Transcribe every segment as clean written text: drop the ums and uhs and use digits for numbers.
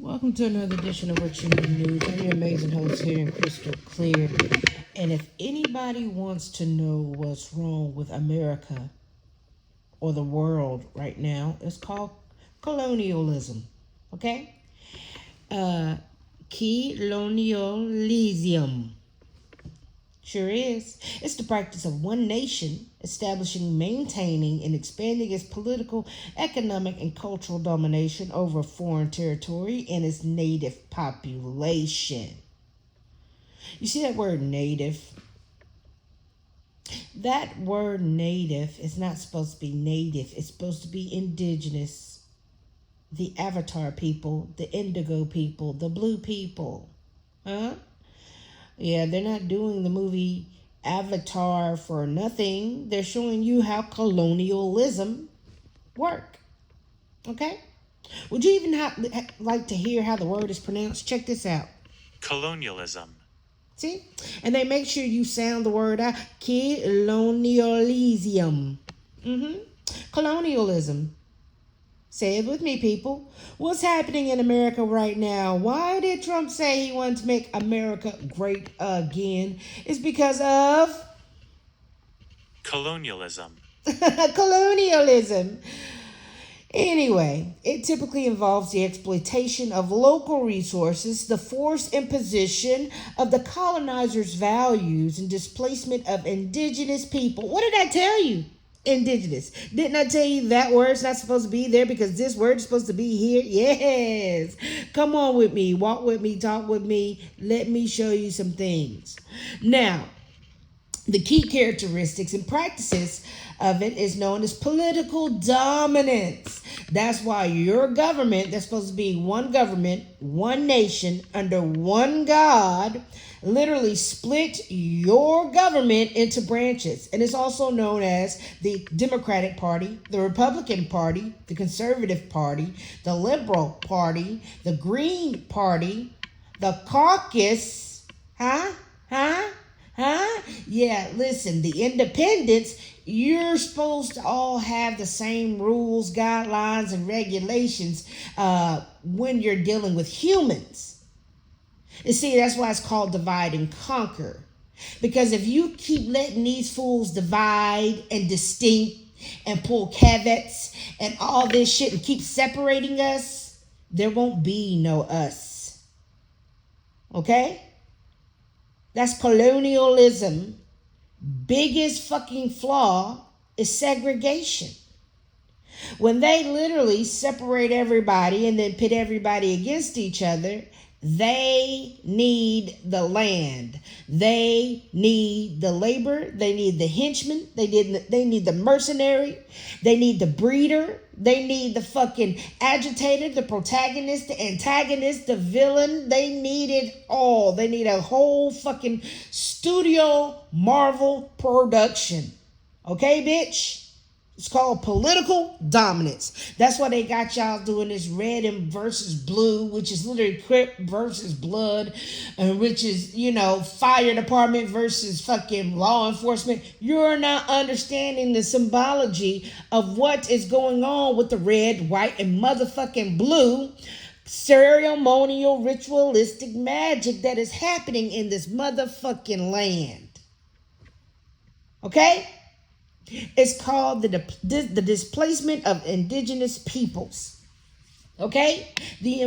Welcome to another edition of What You Need News. I'm your amazing host here in Crystal Clear. And if anybody wants to know what's wrong with America or the world right now, it's called colonialism. Okay? Colonialism. Sure is. It's the practice of one nation establishing, maintaining, and expanding its political, economic, and cultural domination over foreign territory and its native population. You see that word native? That word native is not supposed to be native. It's supposed to be indigenous. The avatar people, the indigo people, the blue people. Huh? Yeah, they're not doing the movie Avatar for nothing. They're showing you how colonialism work. Okay? Would you even like to hear how the word is pronounced? Check this out. Colonialism. See? And they make sure you sound the word out. Colonialism. Colonialism. Say it with me, people. What's happening in America right now? Why did Trump say he wanted to make America great again? It's because of colonialism. Colonialism. Anyway, it typically involves the exploitation of local resources, the forced imposition of the colonizers' values, and displacement of indigenous people. What did I tell you? Indigenous. Didn't I tell you that word's not supposed to be there because this word is supposed to be here? Yes. Come on with me. Walk with me. Talk with me. Let me show you some things. Now, the key characteristics and practices of it is known as political dominance. That's why your government, that's supposed to be one government, one nation, under one God, literally split your government into branches. And it's also known as the Democratic Party, the Republican Party, the Conservative Party, the Liberal Party, the Green Party, the Caucus. Yeah, listen, the independents, you're supposed to all have the same rules, guidelines, and regulations when you're dealing with humans. And see, that's why it's called divide and conquer. Because if you keep letting these fools divide and distinct and pull caveats and all this shit and keep separating us, there won't be no us. Okay? That's colonialism. Biggest fucking flaw is segregation. When they literally separate everybody and then pit everybody against each other, they need the land. They need the labor. They need the henchman. They need the mercenary. They need the breeder. They need the fucking agitator, the protagonist, the antagonist, the villain. They need it all. They need a whole fucking studio Marvel production. Okay, bitch? It's called political dominance. That's why they got y'all doing this red and versus blue, which is literally Crip versus blood, and which is, fire department versus fucking law enforcement. You're not understanding the symbology of what is going on with the red, white, and motherfucking blue ceremonial ritualistic magic that is happening in this motherfucking land. Okay? It's called the displacement of indigenous peoples. Okay? The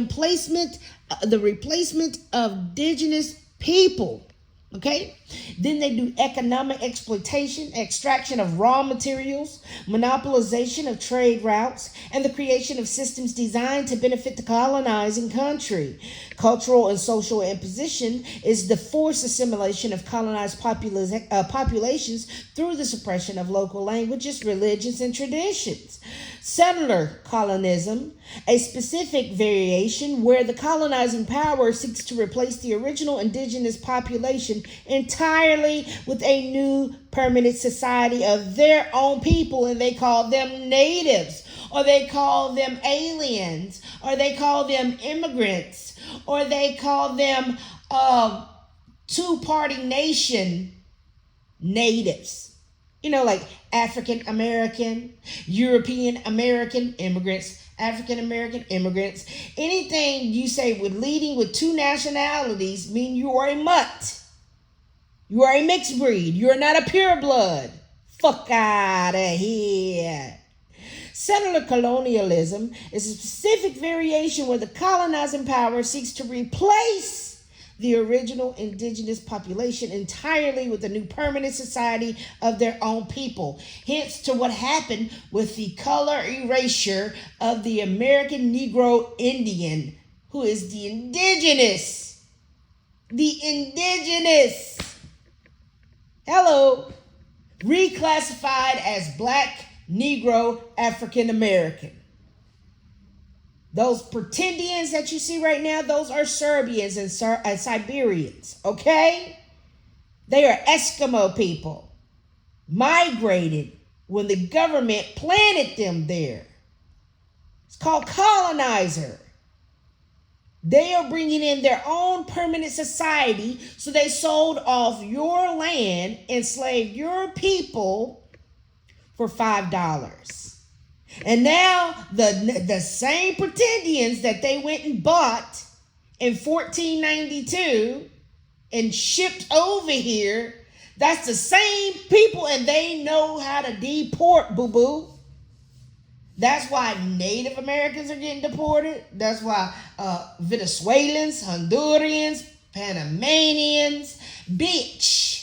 replacement of indigenous people. Okay? Then they do economic exploitation, extraction of raw materials, monopolization of trade routes, and the creation of systems designed to benefit the colonizing country. Cultural and social imposition is the forced assimilation of colonized populations through the suppression of local languages, religions, and traditions. Settler colonism, a specific variation where the colonizing power seeks to replace the original indigenous population entirely with a new permanent society of their own people, and they call them natives, or they call them aliens, or they call them immigrants, or they call them two-party nation natives. Like African American, European American immigrants, African American immigrants. Anything you say with leading with two nationalities mean you are a mutt. You are a mixed breed. You are not a pure blood. Fuck out of here. Settler colonialism is a specific variation where the colonizing power seeks to replace the original indigenous population entirely with a new permanent society of their own people. Hence to what happened with the color erasure of the American Negro Indian, who is the indigenous. The indigenous. Hello. Reclassified as Black, Negro, African American. Those pretendians that you see right now, those are Serbians and Siberians, okay? They are Eskimo people, migrated when the government planted them there. It's called colonizer. They are bringing in their own permanent society, so they sold off your land, enslaved your people for $5. And now the same pretendians that they went and bought in 1492 and shipped over here, that's the same people, and they know how to deport, boo-boo. That's why Native Americans are getting deported. That's why Venezuelans, Hondurans, Panamanians, bitch.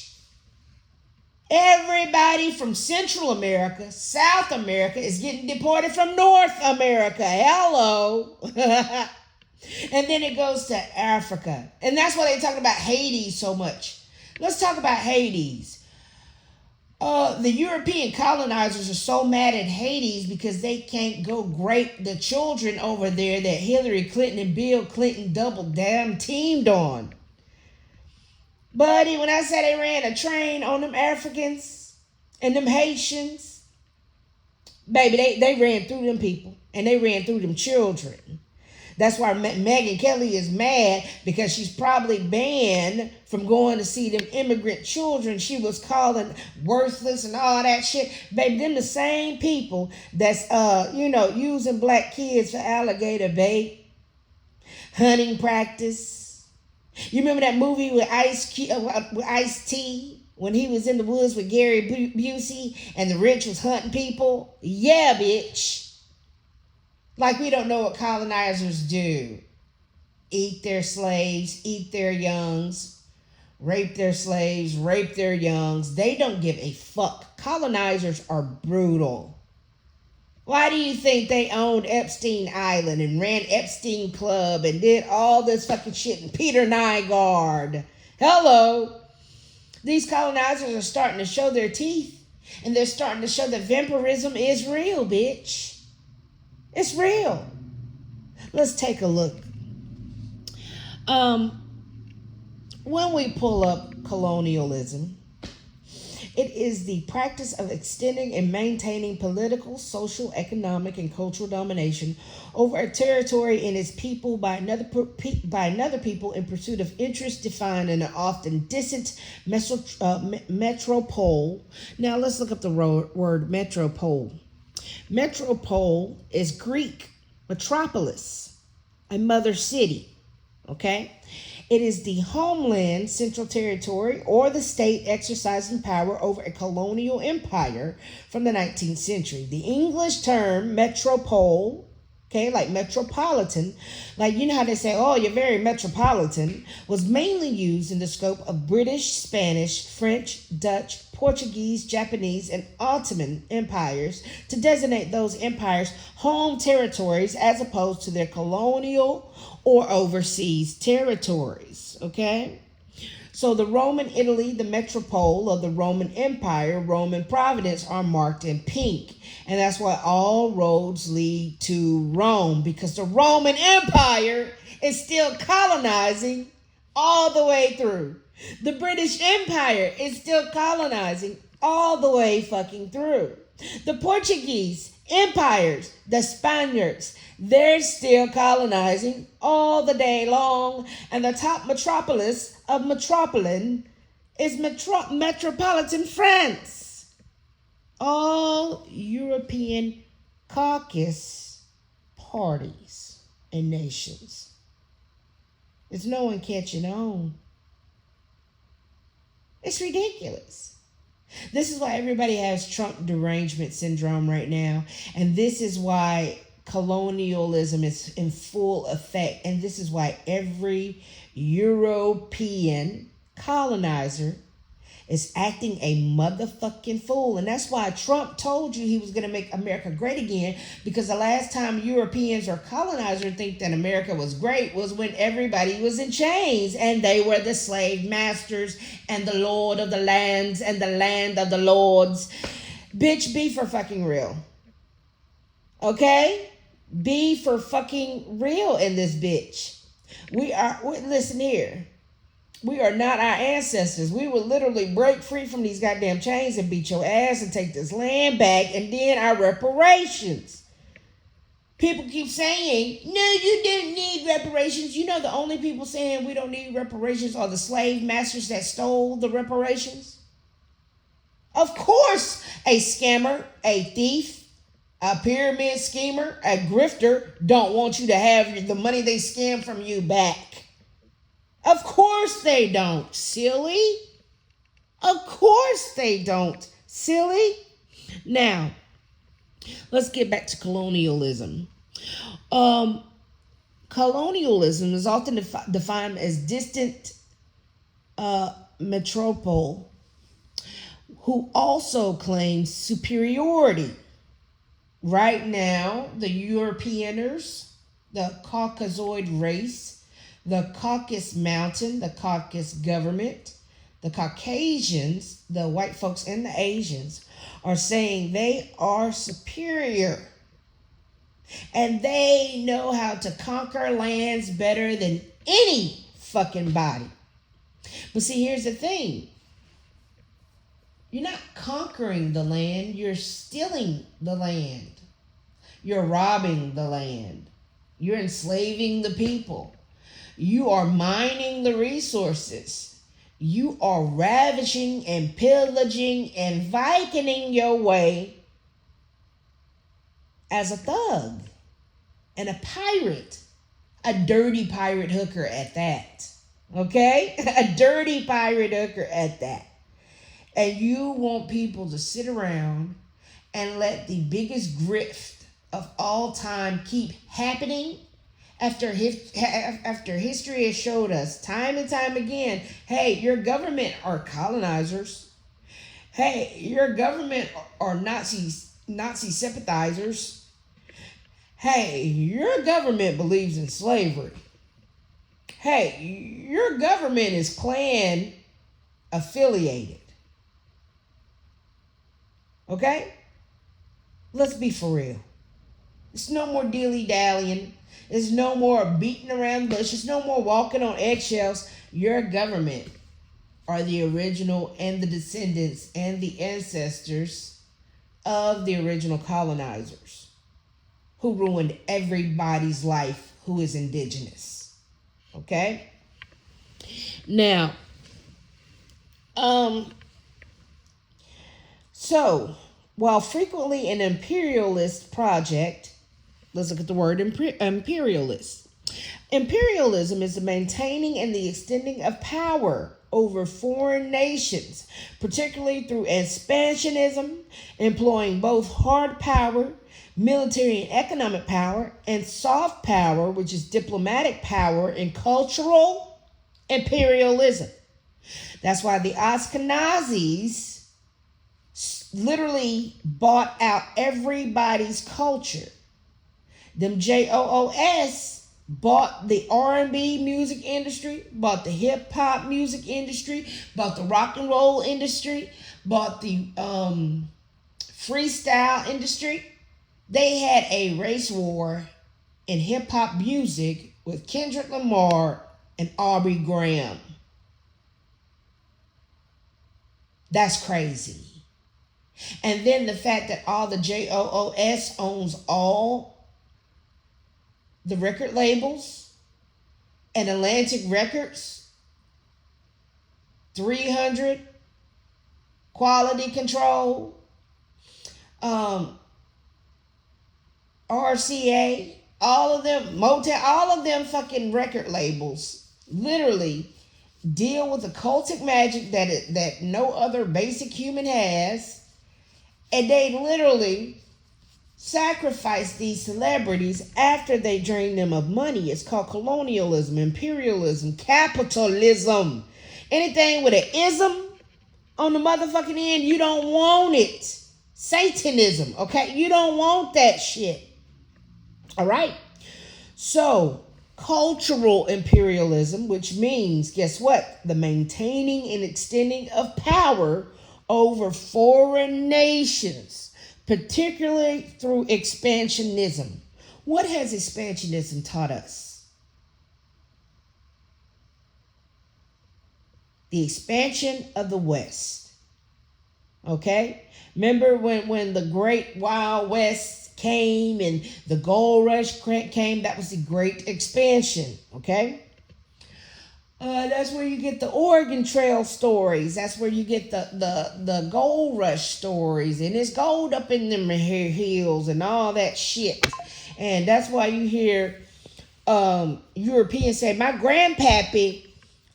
Everybody from Central America, South America is getting deported from North America. Hello. And then it goes to Africa. And that's why they're talking about Haiti so much. Let's talk about Haiti. The European colonizers are so mad at Haiti because they can't go grape the children over there that Hillary Clinton and Bill Clinton double damn teamed on. Buddy, when I say they ran a train on them Africans and them Haitians, baby, they ran through them people and they ran through them children. That's why Megyn Kelly is mad, because she's probably banned from going to see them immigrant children she was calling worthless and all that shit. Baby, them the same people that's, using black kids for alligator bait, hunting practice. You remember that movie with Ice-T when he was in the woods with Gary Busey and the rich was hunting people? Yeah, bitch. Like we don't know what colonizers do. Eat their slaves, eat their youngs, rape their slaves, rape their youngs. They don't give a fuck. Colonizers are brutal. Why do you think they owned Epstein Island and ran Epstein Club and did all this fucking shit? And Peter Nygaard. Hello. These colonizers are starting to show their teeth. And they're starting to show that vampirism is real, bitch. It's real. Let's take a look. When we pull up colonialism, it is the practice of extending and maintaining political, social, economic, and cultural domination over a territory and its people by another people in pursuit of interests defined in an often distant metropole. Now let's look up the word metropole. Metropole is Greek metropolis, a mother city. Okay? It is the homeland, central territory, or the state exercising power over a colonial empire from the 19th century. The English term metropole, okay, like metropolitan, like you know how they say, oh, you're very metropolitan, was mainly used in the scope of British, Spanish, French, Dutch, Portuguese, Japanese, and Ottoman empires to designate those empires' home territories as opposed to their colonial or overseas territories, okay? So the Roman Italy, the metropole of the Roman Empire, Roman Providence are marked in pink. And that's why all roads lead to Rome, because the Roman Empire is still colonizing all the way through. The British Empire is still colonizing all the way fucking through. The Portuguese empires, the Spaniards, they're still colonizing all the day long. And the top metropolis of Metropolitan is metropolitan France. all European caucus parties and nations. There's no one catching on. It's ridiculous. This is why everybody has Trump derangement syndrome right now. And this is why colonialism is in full effect. And this is why every European colonizer is acting a motherfucking fool. And that's why Trump told you he was going to make America great again, because the last time Europeans or colonizers think that America was great was when everybody was in chains and they were the slave masters and the lord of the lands and the land of the lords. Bitch, be for fucking real. Okay? Be for fucking real in this bitch. Listen here. We are not our ancestors. We will literally break free from these goddamn chains and beat your ass and take this land back, and then our reparations. People keep saying, no, you didn't need reparations. You know the only people saying we don't need reparations are the slave masters that stole the reparations? Of course, a scammer, a thief, a pyramid schemer, a grifter don't want you to have the money they scam from you back. Of course they don't, silly. Of course they don't, silly. Now, let's get back to colonialism. Colonialism is often defined as distant metropole who also claims superiority. Right now, the Europeaners, the Caucasoid race, the Caucasus Mountain, the Caucasus government, the Caucasians, the white folks and the Asians are saying they are superior. And they know how to conquer lands better than any fucking body. But see, here's the thing. You're not conquering the land, you're stealing the land. You're robbing the land. You're enslaving the people. You are mining the resources. You are ravaging and pillaging and Vikinging your way as a thug and a pirate. A dirty pirate hooker at that. Okay? A dirty pirate hooker at that. And you want people to sit around and let the biggest grift of all time keep happening after history has showed us time and time again, hey, your government are colonizers. Hey, your government are Nazi sympathizers. Hey, your government believes in slavery. Hey, your government is Klan affiliated. Okay? Let's be for real. It's no more dilly-dallying. There's no more beating around the bush. There's no more walking on eggshells. Your government are the original and the descendants and the ancestors of the original colonizers who ruined everybody's life who is indigenous. Okay? Now, so, while frequently an imperialist project, let's look at the word imperialist. Imperialism is the maintaining and the extending of power over foreign nations, particularly through expansionism, employing both hard power, military and economic power, and soft power, which is diplomatic power and cultural imperialism. That's why the Ashkenazis literally bought out everybody's culture. Them JOOS bought the R&B music industry, bought the hip hop music industry, bought the rock and roll industry, bought the freestyle industry. They had a race war in hip hop music with Kendrick Lamar and Aubrey Graham. That's crazy. And then the fact that all the JOOS owns all the record labels and Atlantic Records, 300, Quality Control, um, RCA, all of them, Motown, all of them fucking record labels literally deal with occultic magic that no other basic human has, and they literally sacrifice these celebrities after they drain them of money. It's called colonialism, imperialism, capitalism. Anything with an ism on the motherfucking end, you don't want it. Satanism, okay? You don't want that shit. All right? So, cultural imperialism, which means, guess what? The maintaining and extending of power over foreign nations, particularly through expansionism. What has expansionism taught us? The expansion of the West. Okay? Remember when the Great Wild West came and the gold rush came? That was the great expansion. Okay? That's where you get the Oregon Trail stories. That's where you get the gold rush stories. And it's gold up in them hills and all that shit. And that's why you hear Europeans say, my grandpappy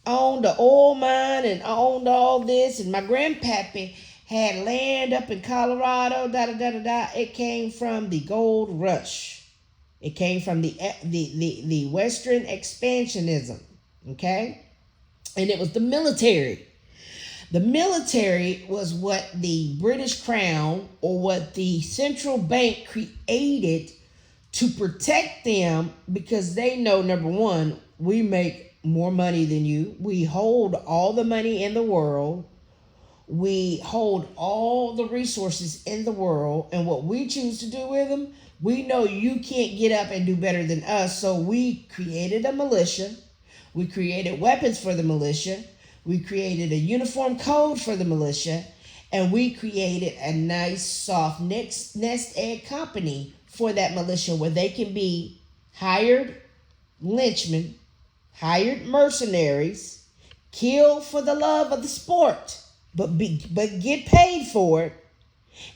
owned the oil mine and owned all this. And my grandpappy had land up in Colorado, da-da-da-da-da. It came from the gold rush. It came from the Western expansionism. Okay? And it was the military. The military was what the British Crown or what the central bank created to protect them, because they know, number one, we make more money than you. We hold all the money in the world. We hold all the resources in the world. And what we choose to do with them, we know you can't get up and do better than us. So we created a militia. We created weapons for the militia. We created a uniform code for the militia. And we created a nice, soft nest egg company for that militia where they can be hired lynchmen, hired mercenaries, killed for the love of the sport, but get paid for it,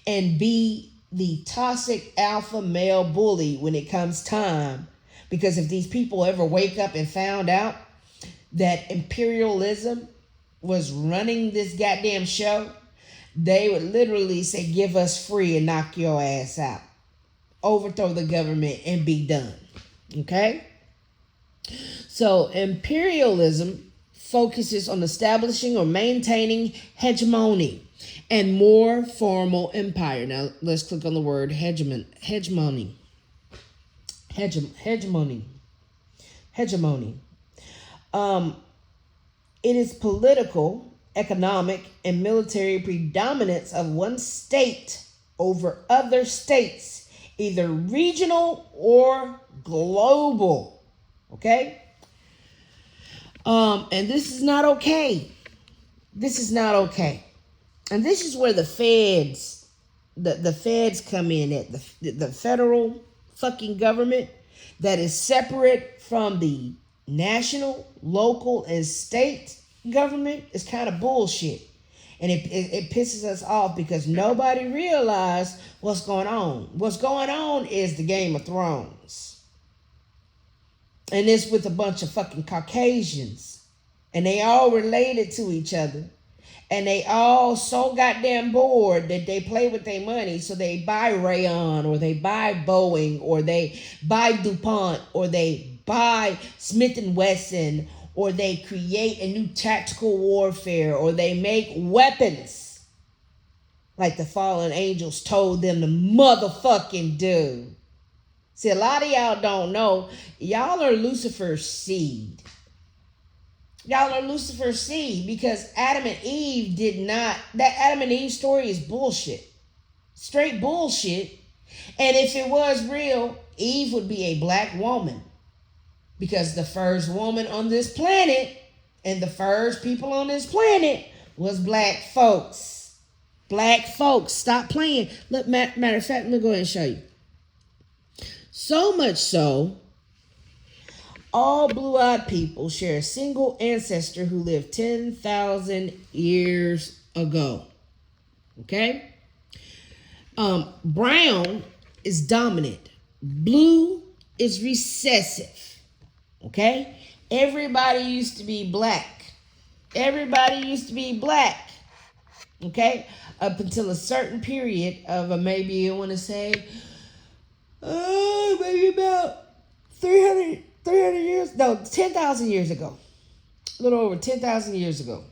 and be the toxic alpha male bully when it comes time. Because if these people ever wake up and found out that imperialism was running this goddamn show, they would literally say, give us free and knock your ass out. Overthrow the government and be done. Okay? So imperialism focuses on establishing or maintaining hegemony and more formal empire. Now let's click on the word hegemony. Hegemony. It is political, economic, and military predominance of one state over other states, either regional or global. Okay? And this is not okay. This is not okay. And this is where the feds, the feds come in at. The federal fucking government that is separate from the national, local, and state government is kind of bullshit. And it pisses us off because nobody realized what's going on. What's going on is the Game of Thrones. And it's with a bunch of fucking Caucasians. And they all related to each other. And they all so goddamn bored that they play with their money. So they buy Rayon, or they buy Boeing, or they buy DuPont, or they buy Smith & Wesson, or they create a new tactical warfare, or they make weapons like the fallen angels told them to motherfucking do. See, a lot of y'all don't know, y'all are Lucifer's seed. Y'all are Lucifer's seed because Adam and Eve did not, that Adam and Eve story is bullshit. Straight bullshit. And if it was real, Eve would be a black woman. Because the first woman on this planet and the first people on this planet was black folks. Black folks. Stop playing. Look, matter of fact, let me go ahead and show you. So much so, all blue-eyed people share a single ancestor who lived 10,000 years ago. Okay? Brown is dominant. Blue is recessive. Okay? Everybody used to be black. Everybody used to be black. Okay? Up until a certain period of maybe I want to say, maybe about 300 years, no, 10,000 years ago. A little over 10,000 years ago.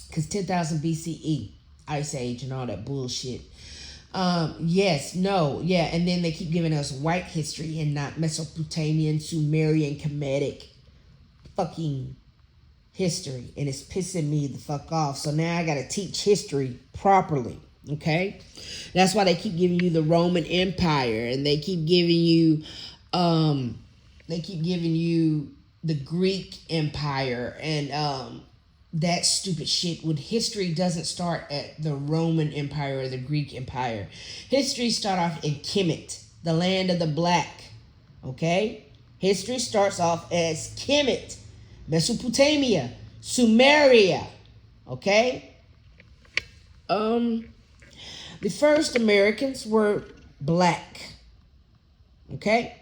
Because 10,000 BCE, Ice Age and all that bullshit. Yes, no, yeah, and then they keep giving us white history and not Mesopotamian, Sumerian, Kemetic fucking history, and it's pissing me the fuck off. So now I gotta teach history properly. Okay, that's why they keep giving you the Roman Empire, and they keep giving you the Greek Empire, and that stupid shit. When history doesn't start at the Roman Empire or the Greek Empire. History start off in Kemet, the land of the black. Okay? History starts off as Kemet, Mesopotamia, Sumeria. Okay? The first Americans were black. Okay?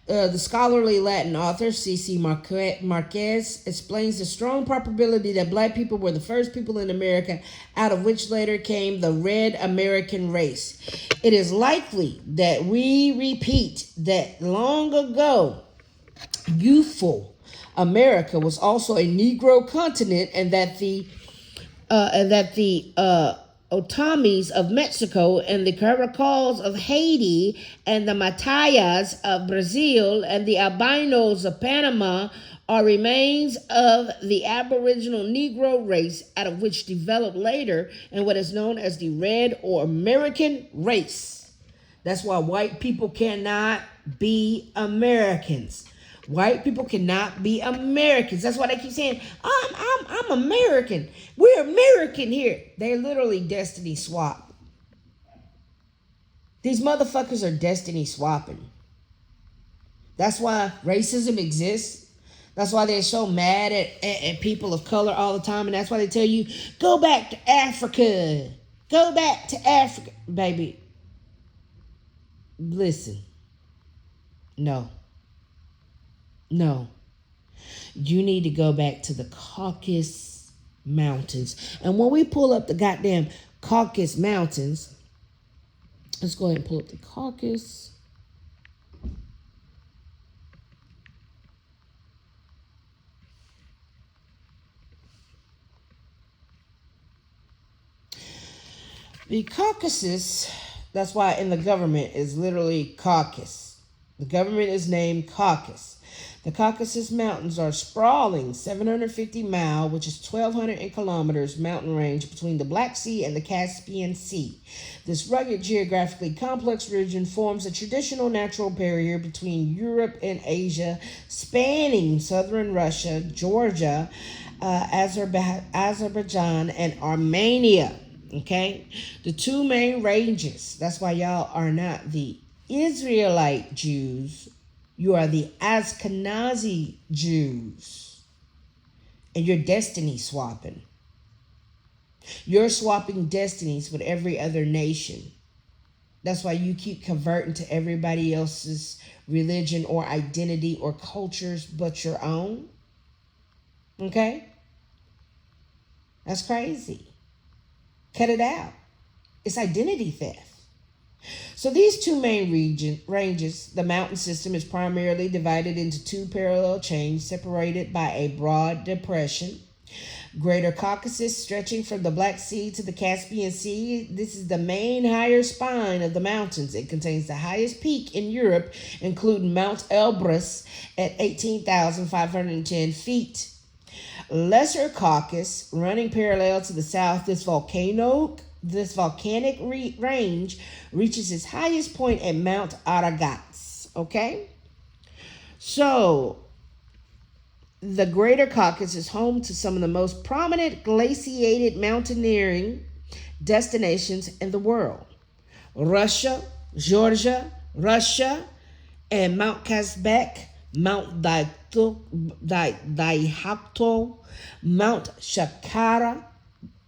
The scholarly Latin author C.C. Marquez explains the strong probability that black people were the first people in America, out of which later came the red American race. It is likely that we repeat that long ago, youthful America was also a Negro continent, and that the Otomis of Mexico and the Caracals of Haiti and the Matayas of Brazil and the Albinos of Panama are remains of the Aboriginal Negro race, out of which developed later in what is known as the Red or American race. That's why white people cannot be Americans. White people cannot be Americans. That's why they keep saying, I'm American. We're American here. They literally destiny swap. These motherfuckers are destiny swapping. That's why racism exists. That's why they're so mad at people of color all the time. And that's why they tell you, go back to Africa. Go back to Africa. Baby, listen. No. You need to go back to the Caucasus Mountains. And when we pull up the goddamn Caucasus Mountains, let's go ahead and pull up the Caucasus. The Caucasus, that's why in the government is literally caucus. The government is named Caucasus. The Caucasus Mountains are sprawling 750-mile, which is 1,200 kilometers, mountain range between the Black Sea and the Caspian Sea. This rugged, geographically complex region forms a traditional natural barrier between Europe and Asia, spanning southern Russia, Georgia, Azerbaijan, and Armenia. Okay? The two main ranges, that's why y'all are not the Israelite Jews. You are the Ashkenazi Jews. And you're destiny swapping. You're swapping destinies with every other nation. That's why you keep converting to everybody else's religion or identity or cultures but your own. Okay? That's crazy. Cut it out. It's identity theft. So these two main ranges, the mountain system is primarily divided into two parallel chains separated by a broad depression. Greater Caucasus stretching from the Black Sea to the Caspian Sea. This is the main higher spine of the mountains. It contains the highest peak in Europe, including Mount Elbrus at 18,510 feet. Lesser Caucasus, running parallel to the south, this volcanic range reaches its highest point at Mount Aragats. Okay? So, the Greater Caucasus is home to some of the most prominent glaciated mountaineering destinations in the world. Georgia, Russia, and Mount Kazbek, Mount Daihatol, Mount Saqqara,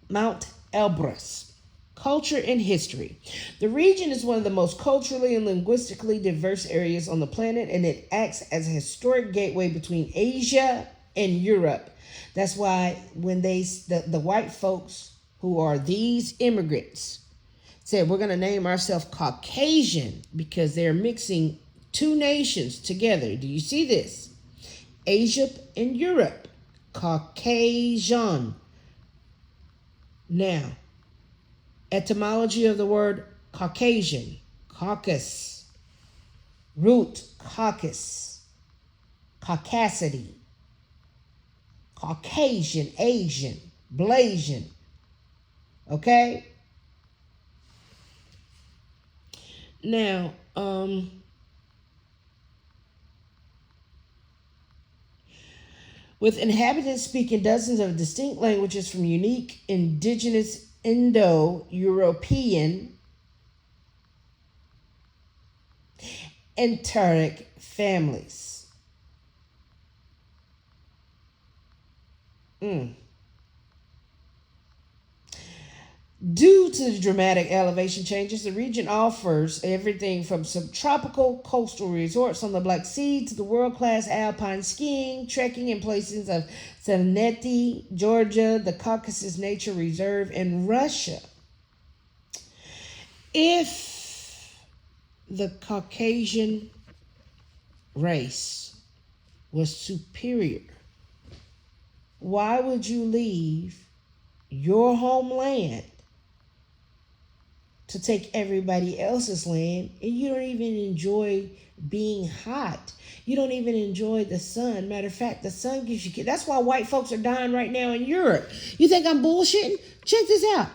Mount Elbrus. Culture and history. The region is one of the most culturally and linguistically diverse areas on the planet, and it acts as a historic gateway between Asia and Europe. That's why when the white folks who are these immigrants said we're going to name ourselves Caucasian because they're mixing two nations together. Do you see this? Asia and Europe. Caucasian. Now, etymology of the word Caucasian. Caucus. Root caucus. Caucasity. Caucasian, Asian, Blasian. Okay? Now, with inhabitants speaking dozens of distinct languages from unique indigenous Indo-European enteric families. Due to the dramatic elevation changes, the region offers everything from subtropical coastal resorts on the Black Sea to the world-class alpine skiing, trekking in places of Serenity, Georgia, the Caucasus Nature Reserve, and Russia. If the Caucasian race was superior, why would you leave your homeland to take everybody else's land, and you don't even enjoy being hot? You don't even enjoy the sun. Matter of fact, the sun gives you... That's why white folks are dying right now in Europe. You think I'm bullshitting? Check this out.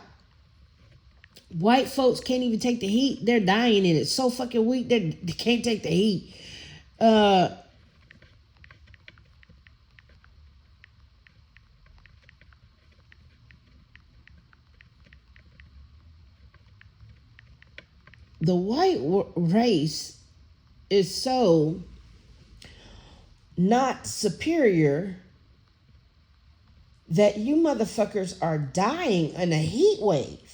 White folks can't even take the heat. They're dying in it. So fucking weak they can't take the heat. The white race is so not superior that you motherfuckers are dying in a heat wave.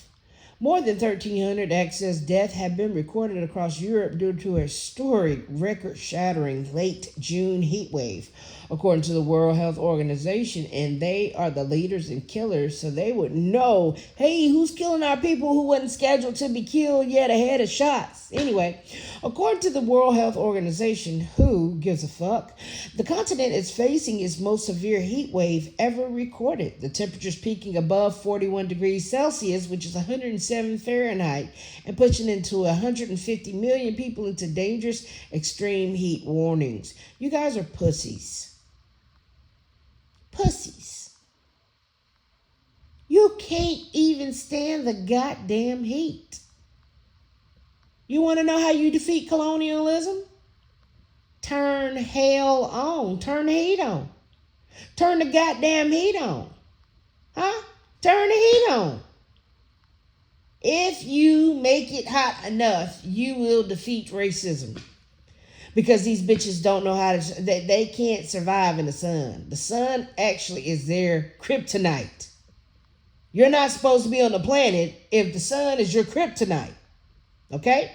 More than 1,300 excess deaths have been recorded across Europe due to a historic, record-shattering late June heat wave, according to the World Health Organization, and they are the leaders and killers, so they would know, hey, who's killing our people who wasn't scheduled to be killed yet ahead of shots? Anyway, according to the World Health Organization, who gives a fuck, the continent is facing its most severe heat wave ever recorded. The temperatures peaking above 41 degrees Celsius, which is 107 Fahrenheit, and pushing into 150 million people into dangerous extreme heat warnings. You guys are pussies. Pussies. You can't even stand the goddamn heat. You want to know how you defeat colonialism? Turn hell on. Turn the heat on. Turn the goddamn heat on. Huh? Turn the heat on. If you make it hot enough, you will defeat racism. Because these bitches don't know how to... They can't survive in the sun. The sun actually is their kryptonite. You're not supposed to be on the planet if the sun is your kryptonite. Okay?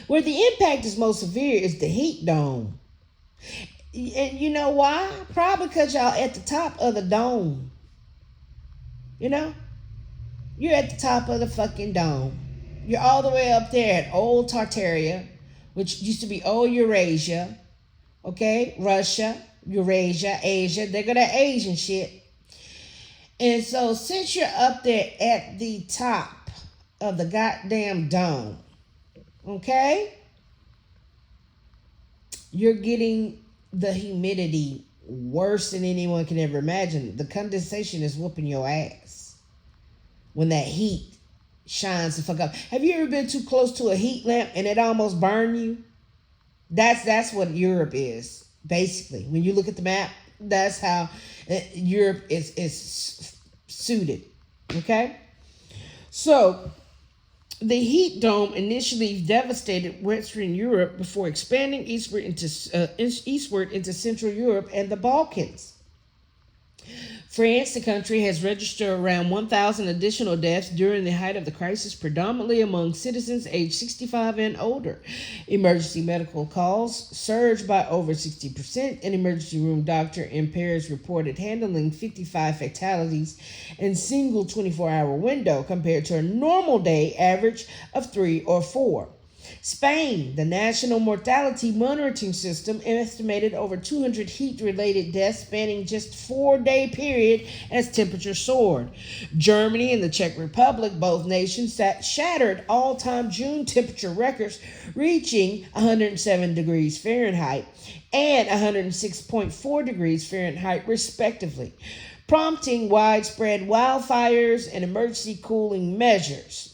Where the impact is most severe is the heat dome. And you know why? Probably because y'all at the top of the dome. You know? You're at the top of the fucking dome. You're all the way up there at old Tartaria, which used to be old Eurasia. Okay? Russia, Eurasia, Asia. They're good at Asian shit. And so since you're up there at the top of the goddamn dome, okay, you're getting the humidity worse than anyone can ever imagine. The condensation is whooping your ass when that heat shines the fuck up. Have you ever been too close to a heat lamp and it almost burned you? That's what Europe is, basically. When you look at the map, that's how Europe is suited. Okay? So, the heat dome initially devastated Western Europe before expanding eastward into Central Europe and the Balkans. France, the country, has registered around 1,000 additional deaths during the height of the crisis, predominantly among citizens aged 65 and older. Emergency medical calls surged by over 60%. An emergency room doctor in Paris reported handling 55 fatalities in a single 24-hour window compared to a normal day average of 3 or 4. Spain, the National Mortality Monitoring System, estimated over 200 heat-related deaths spanning just a 4-day period as temperatures soared. Germany and the Czech Republic, both nations, shattered all-time June temperature records, reaching 107 degrees Fahrenheit and 106.4 degrees Fahrenheit, respectively, prompting widespread wildfires and emergency cooling measures.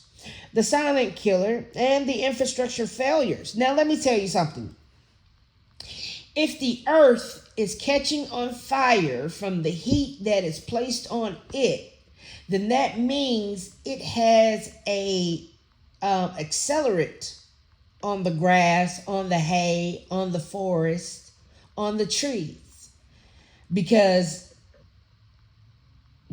The silent killer, and the infrastructure failures. Now, let me tell you something. If the earth is catching on fire from the heat that is placed on it, then that means it has a accelerant on the grass, on the hay, on the forest, on the trees. Because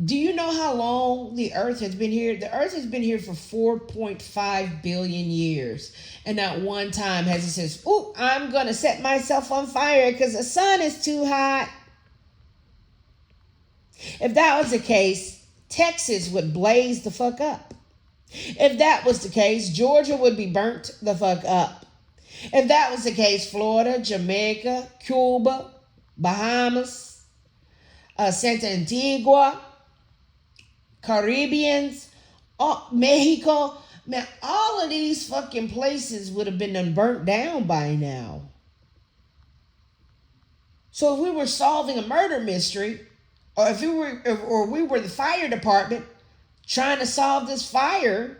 do you know how long the earth has been here? The earth has been here for 4.5 billion years. And not one time has it says, "Ooh, I'm going to set myself on fire because the sun is too hot." If that was the case, Texas would blaze the fuck up. If that was the case, Georgia would be burnt the fuck up. If that was the case, Florida, Jamaica, Cuba, Bahamas, Santa Antigua, Caribbeans, Mexico, man, all of these fucking places would have been done burnt down by now. So if we were solving a murder mystery, or if we were the fire department trying to solve this fire,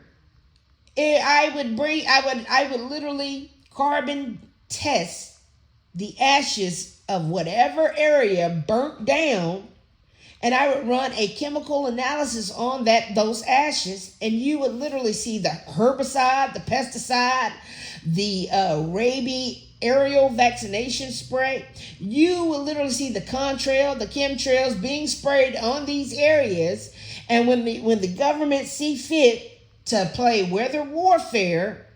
I would literally carbon test the ashes of whatever area burnt down. And I would run a chemical analysis on those ashes, and you would literally see the herbicide, the pesticide, the rabies aerial vaccination spray. You will literally see the contrail, the chemtrails being sprayed on these areas. And when the government see fit to play weather warfare,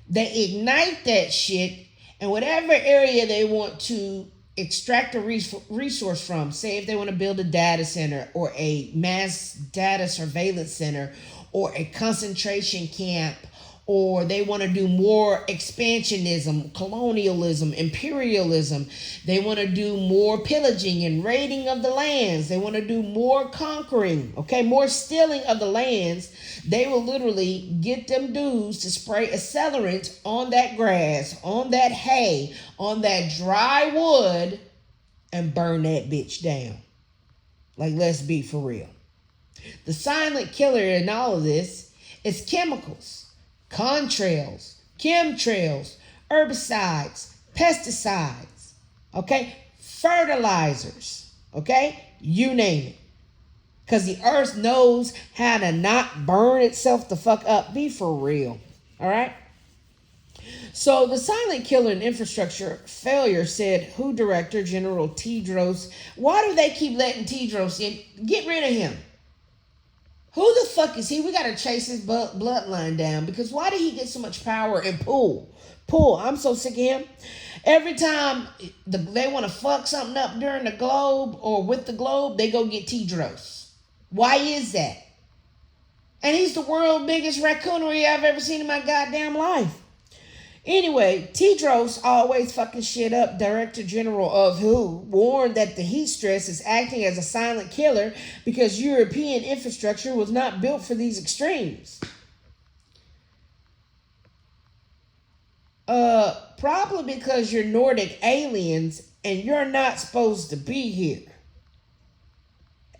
they ignite that shit, and whatever area they want to extract a resource from, say if they want to build a data center or a mass data surveillance center or a concentration camp, or they want to do more expansionism, colonialism, imperialism. They want to do more pillaging and raiding of the lands. They want to do more conquering, more stealing of the lands. They will literally get them dudes to spray accelerant on that grass, on that hay, on that dry wood, and burn that bitch down. Like, let's be for real. The silent killer in all of this is chemicals. Contrails, chemtrails, herbicides, pesticides, fertilizers, you name it. Because the earth knows how to not burn itself the fuck up. Be for real, all right? So the silent killer in infrastructure failure, said WHO Director General Tedros. Why do they keep letting Tedros in? Get rid of him. Who the fuck is he? We got to chase his bloodline down, because why did he get so much power and pull? I'm so sick of him. Every time they want to fuck something up during the globe or with the globe, they go get Tedros. Why is that? And he's the world's biggest raccoonery I've ever seen in my goddamn life. Anyway, Tedros always fucking shit up. Director General of WHO warned that the heat stress is acting as a silent killer because European infrastructure was not built for these extremes. Probably because you're Nordic aliens and you're not supposed to be here.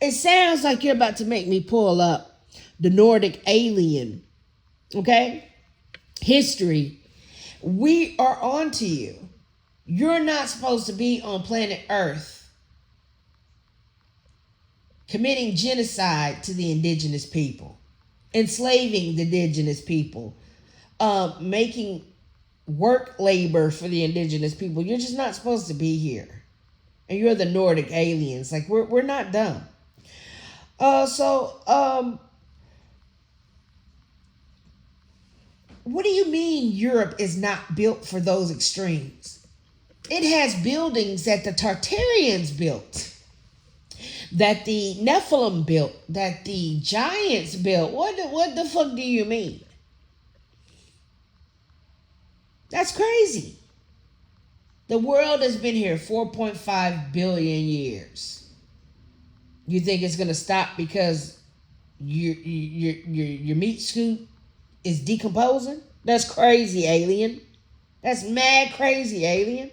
It sounds like you're about to make me pull up the Nordic alien, history. We are on to you. You're not supposed to be on planet Earth committing genocide to the indigenous people, enslaving the indigenous people, making work labor for the indigenous people. You're just not supposed to be here. And you're the Nordic aliens. Like, we're not dumb. So, what do you mean Europe is not built for those extremes? It has buildings that the Tartarians built, that the Nephilim built, that the giants built. What the fuck do you mean? That's crazy. The world has been here 4.5 billion years. You think it's gonna stop because your meat scoop is decomposing? That's crazy, alien. That's mad crazy, alien.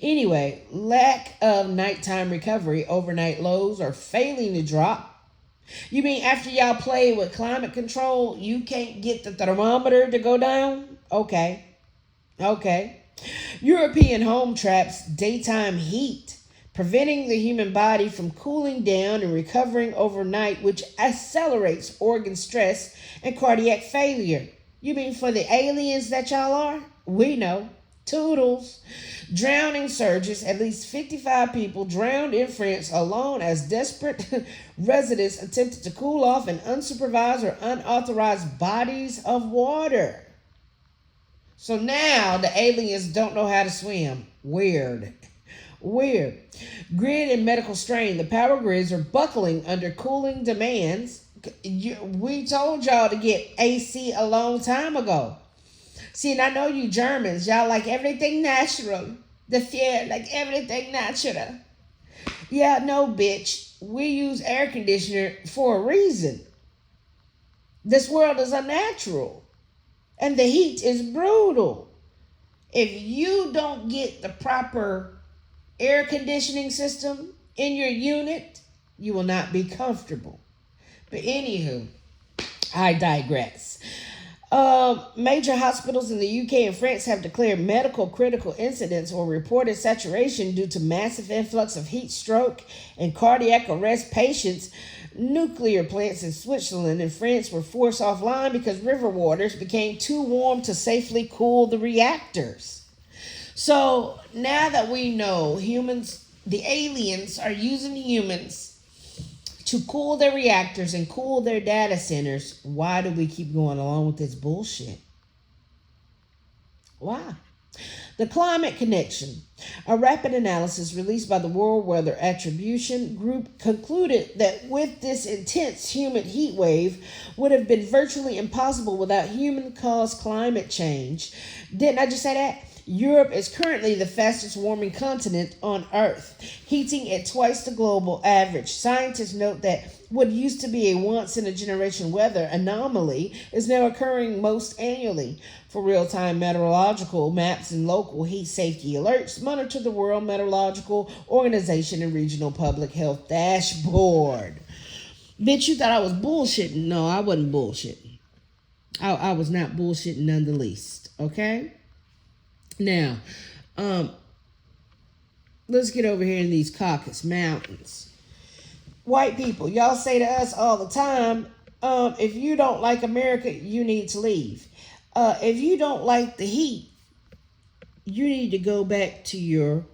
Anyway, lack of nighttime recovery, overnight lows are failing to drop. You mean after y'all play with climate control, you can't get the thermometer to go down? Okay. Okay. European home traps daytime heat, preventing the human body from cooling down and recovering overnight, which accelerates organ stress and cardiac failure. You mean for the aliens that y'all are? We know. Toodles. Drowning surges. At least 55 people drowned in France alone as desperate residents attempted to cool off in unsupervised or unauthorized bodies of water. So now the aliens don't know how to swim. Weird. Weird. Grid and medical strain. The power grids are buckling under cooling demands. We told y'all to get AC a long time ago. See, and I know you Germans, y'all like everything natural. The fear, like everything natural. Yeah, no, bitch. We use air conditioner for a reason. This world is unnatural. And the heat is brutal. If you don't get the proper air conditioning system in your unit, you will not be comfortable. But anywho, I digress. Major hospitals in the UK and France have declared medical critical incidents or reported saturation due to massive influx of heat stroke and cardiac arrest patients. Nuclear plants in Switzerland and France were forced offline because river waters became too warm to safely cool the reactors. So now that we know humans, the aliens are using humans to cool their reactors and cool their data centers, why do we keep going along with this bullshit? Why? The Climate Connection, a rapid analysis released by the World Weather Attribution Group, concluded that with this intense human heat wave would have been virtually impossible without human-caused climate change. Didn't I just say that? Europe is currently the fastest warming continent on Earth, heating at twice the global average. Scientists note that what used to be a once-in-a-generation weather anomaly is now occurring most annually. For real-time meteorological maps and local heat safety alerts, monitor the World Meteorological Organization and Regional Public Health Dashboard. Bitch, you thought I was bullshitting. No, I wasn't bullshitting. I was not bullshitting none the least. Okay? Now, let's get over here in these Caucasus Mountains. White people, y'all say to us all the time, if you don't like America, you need to leave. If you don't like the heat, you need to go back to your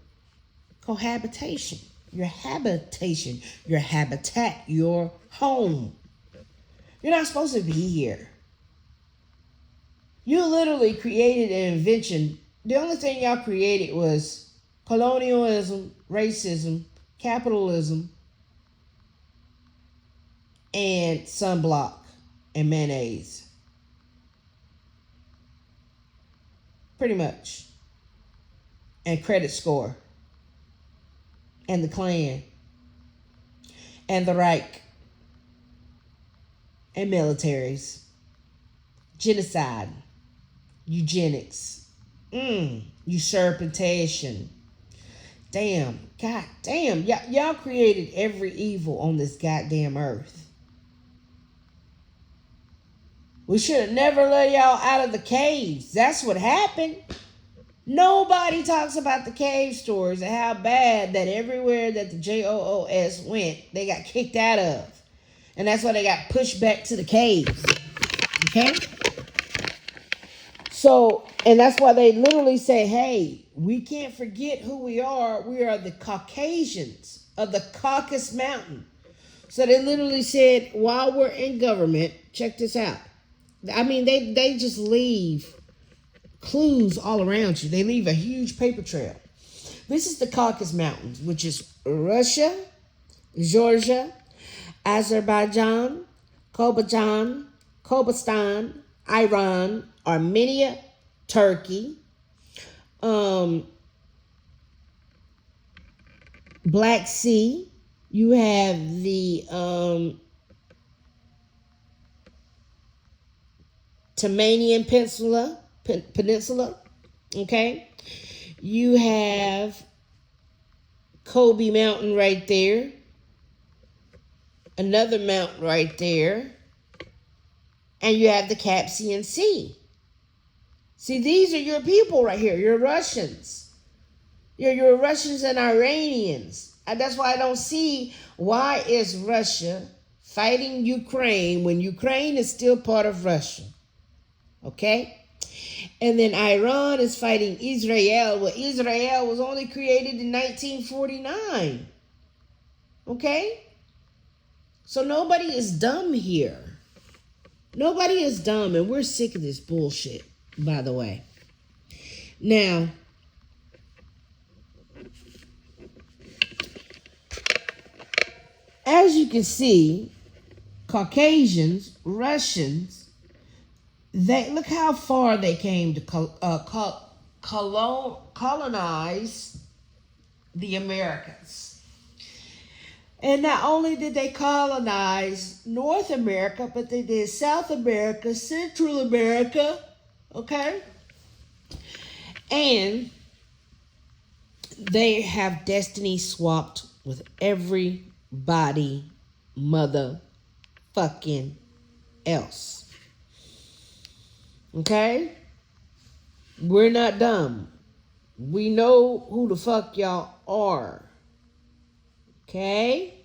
cohabitation, your habitation, your habitat, your home. You're not supposed to be here. You literally created an invention. The only thing y'all created was colonialism, racism, capitalism, and sunblock and mayonnaise. Pretty much. And credit score. And the Klan. And the Reich. And militaries. Genocide. Eugenics. Usurpation. Damn. God damn. Y'all created every evil on this goddamn earth. We should have never let y'all out of the caves. That's what happened. Nobody talks about the cave stories and how bad that everywhere that the JOOS went, they got kicked out of. And that's why they got pushed back to the caves. Okay? So, and that's why they literally say, hey, we can't forget who we are. We are the Caucasians of the Caucasus Mountain. So they literally said, while we're in government, check this out. I mean, they just leave clues all around you. They leave a huge paper trail. This is the Caucasus Mountains, which is Russia, Georgia, Azerbaijan, Kobastan, Iran, Armenia, Turkey, Black Sea. You have the Tammanian Peninsula. Okay. You have Kobe Mountain right there. Another mountain right there. And you have the Caspian Sea. See, these are your people right here. You're Russians. You're Russians and Iranians. And that's why I don't see why is Russia fighting Ukraine when Ukraine is still part of Russia. Okay? And then Iran is fighting Israel. Well, Israel was only created in 1949. Okay? So nobody is dumb here. Nobody is dumb, and we're sick of this bullshit, by the way. Now, as you can see, Caucasians, Russians, they look how far they came to colonize the Americans. And not only did they colonize North America, but they did South America, Central America, okay? And they have destiny swapped with everybody motherfucking else. Okay? We're not dumb. We know who the fuck y'all are. Okay?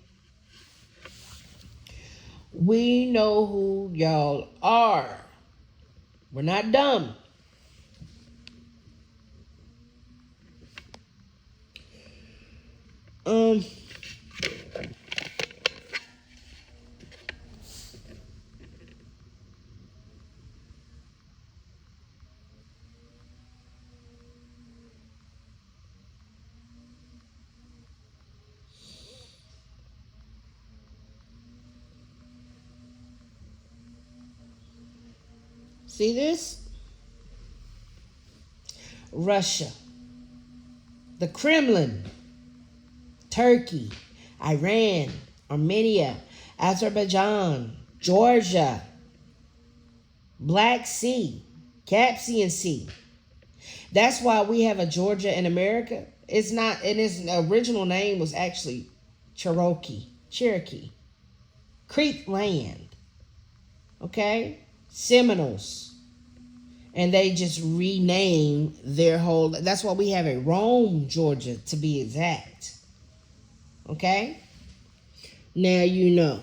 We know who y'all are. We're not dumb. See this? Russia, the Kremlin, Turkey, Iran, Armenia, Azerbaijan, Georgia, Black Sea, Caspian Sea. That's why we have a Georgia in America. It's not, and its original name was actually Cherokee, Creek Land. Okay? Seminoles. And they just renamed their whole, that's why we have a Rome, Georgia, to be exact. Okay? Now you know.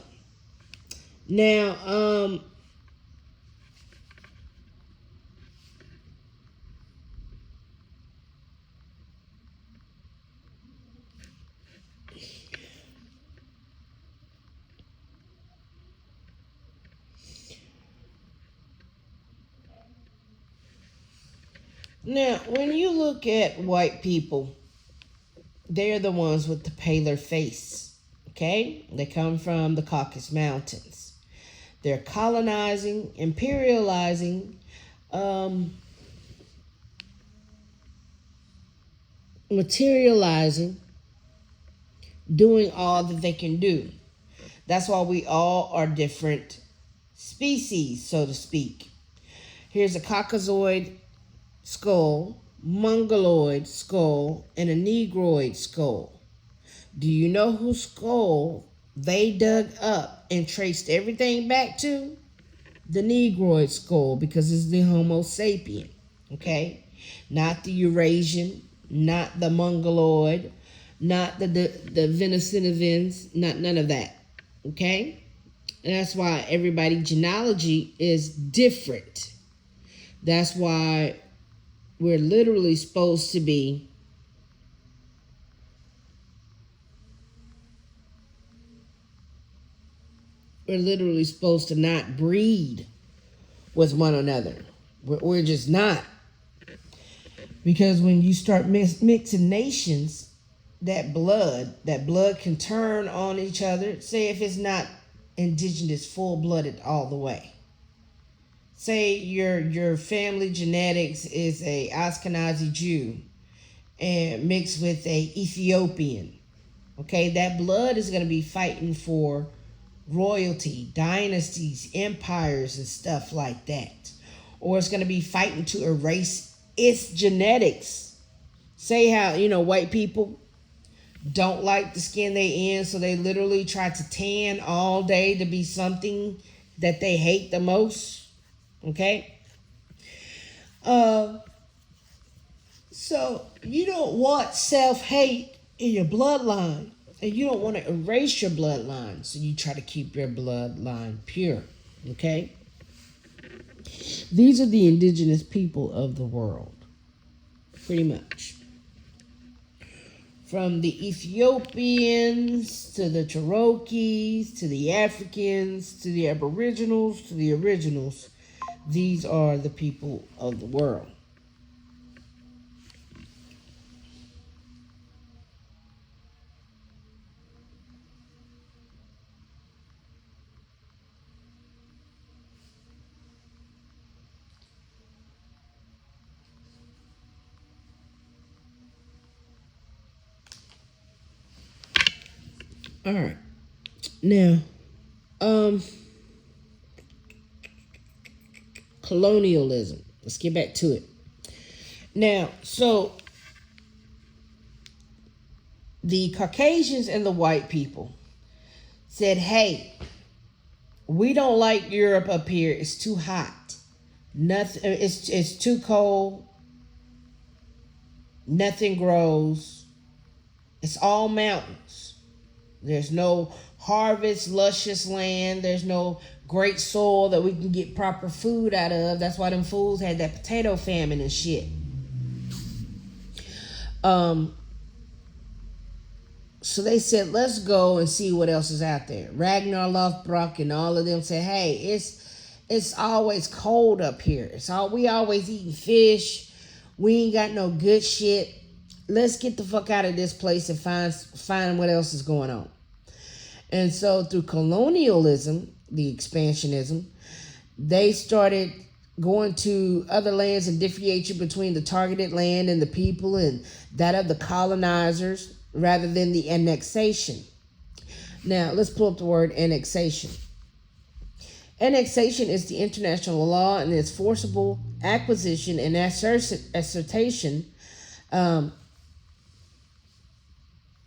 Now, when you look at white people, they're the ones with the paler face. Okay? They come from the Caucasus Mountains. They're colonizing, imperializing, materializing, doing all that they can do. That's why we all are different species, so to speak. Here's a Caucasoid skull, Mongoloid skull, and a Negroid skull. Do you know whose skull they dug up and traced everything back to? The Negroid skull, because it's the Homo sapien, okay? Not the Eurasian, not the Mongoloid, not the Venezuelans, not none of that, okay? And that's why everybody's genealogy is different. That's why we're literally supposed to be We're literally supposed to not breed with one another. We're just not. Because when you start mixing nations, that blood can turn on each other. Say if it's not indigenous, full-blooded all the way. Say your family genetics is a Ashkenazi Jew and mixed with a Ethiopian. Okay, that blood is going to be fighting for royalty, dynasties, empires, and stuff like that. Or it's going to be fighting to erase its genetics. Say how, white people don't like the skin they in, so they literally try to tan all day to be something that they hate the most. Okay? So you don't want self-hate in your bloodline, and you don't want to erase your bloodline, so you try to keep your bloodline pure. Okay? These are the indigenous people of the world, pretty much. From the Ethiopians to the Cherokees to the Africans to the Aboriginals to the originals, these are the people of the world. All right. Now, colonialism. Let's get back to it. Now, so the Caucasians and the white people said, hey, we don't like Europe up here. It's too hot. It's too cold. Nothing grows. It's all mountains. There's no harvest, luscious land. There's no great soil that we can get proper food out of. That's why them fools had that potato famine and shit. So they said, let's go and see what else is out there. Ragnar Lothbrok and all of them said, hey, it's always cold up here. We always eating fish. We ain't got no good shit. Let's get the fuck out of this place and find what else is going on. And so through colonialism, the expansionism, they started going to other lands and differentiating between the targeted land and the people and that of the colonizers rather than the annexation. Now, let's pull up the word annexation. Annexation is the international law and its forcible acquisition and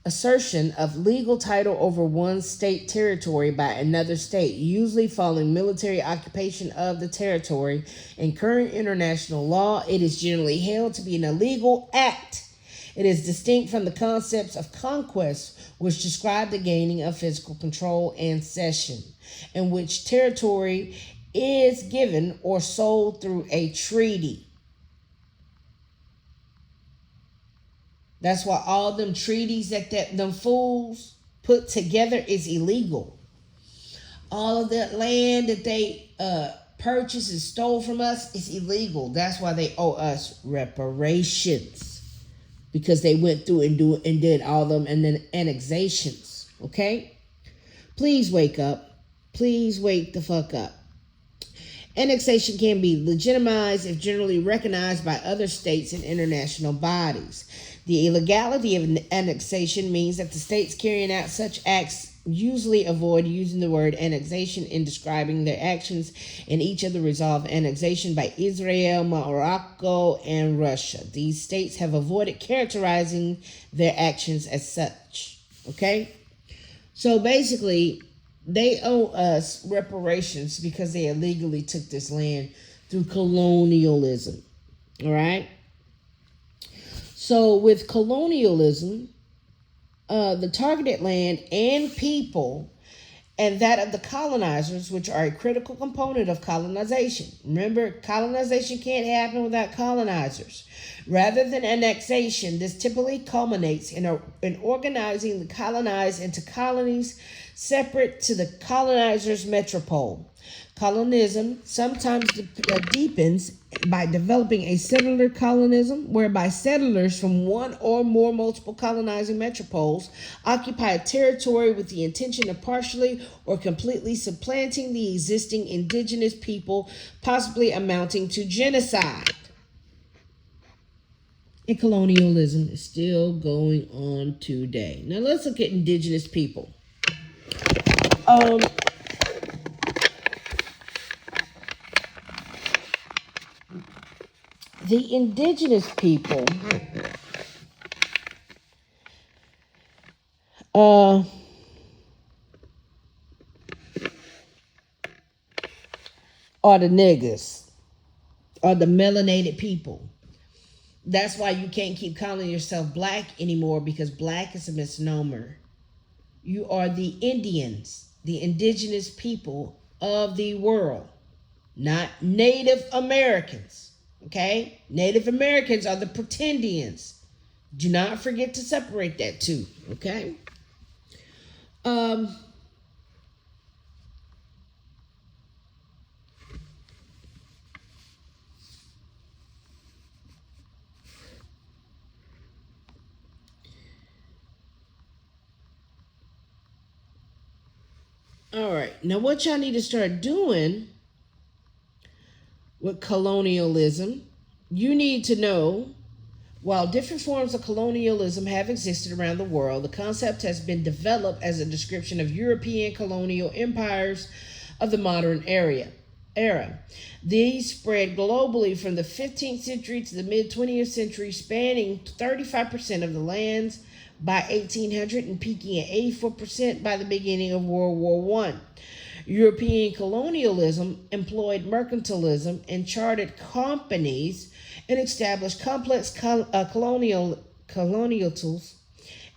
assertion of legal title over one state territory by another state, usually following military occupation of the territory. In current international law, it is generally held to be an illegal act. It is distinct from the concepts of conquest, which describe the gaining of physical control and cession, in which territory is given or sold through a treaty. That's why all them treaties that them fools put together is illegal. All of that land that they purchased and stole from us is illegal. That's why they owe us reparations. Because they went through and did all of them and then annexations. Okay? Please wake up. Please wake the fuck up. Annexation can be legitimized if generally recognized by other states and international bodies. The illegality of annexation means that the states carrying out such acts usually avoid using the word annexation in describing their actions in each of the resolved annexation by Israel, Morocco, and Russia. These states have avoided characterizing their actions as such. Okay? So basically, they owe us reparations because they illegally took this land through colonialism. All right? So with colonialism, the targeted land and people and that of the colonizers, which are a critical component of colonization. Remember, colonization can't happen without colonizers. Rather than annexation, this typically culminates in organizing the colonized into colonies separate to the colonizer's metropole. Colonialism sometimes deepens by developing a settler colonialism, whereby settlers from one or more multiple colonizing metropoles occupy a territory with the intention of partially or completely supplanting the existing indigenous people, possibly amounting to genocide. And colonialism is still going on today. Now let's look at indigenous people. The indigenous people are the niggas, are the melanated people. That's why you can't keep calling yourself black anymore, because black is a misnomer. You are the Indians, the indigenous people of the world, not Native Americans. Okay? Native Americans are the pretendians. Do not forget to separate that too. Okay? All right. Now, what y'all need to start doing with colonialism, you need to know, while different forms of colonialism have existed around the world, the concept has been developed as a description of European colonial empires of the modern era. These spread globally from the 15th century to the mid 20th century, spanning 35% of the lands by 1800 and peaking at 84% by the beginning of World War I. European colonialism employed mercantilism and chartered companies and established complex colonial tools.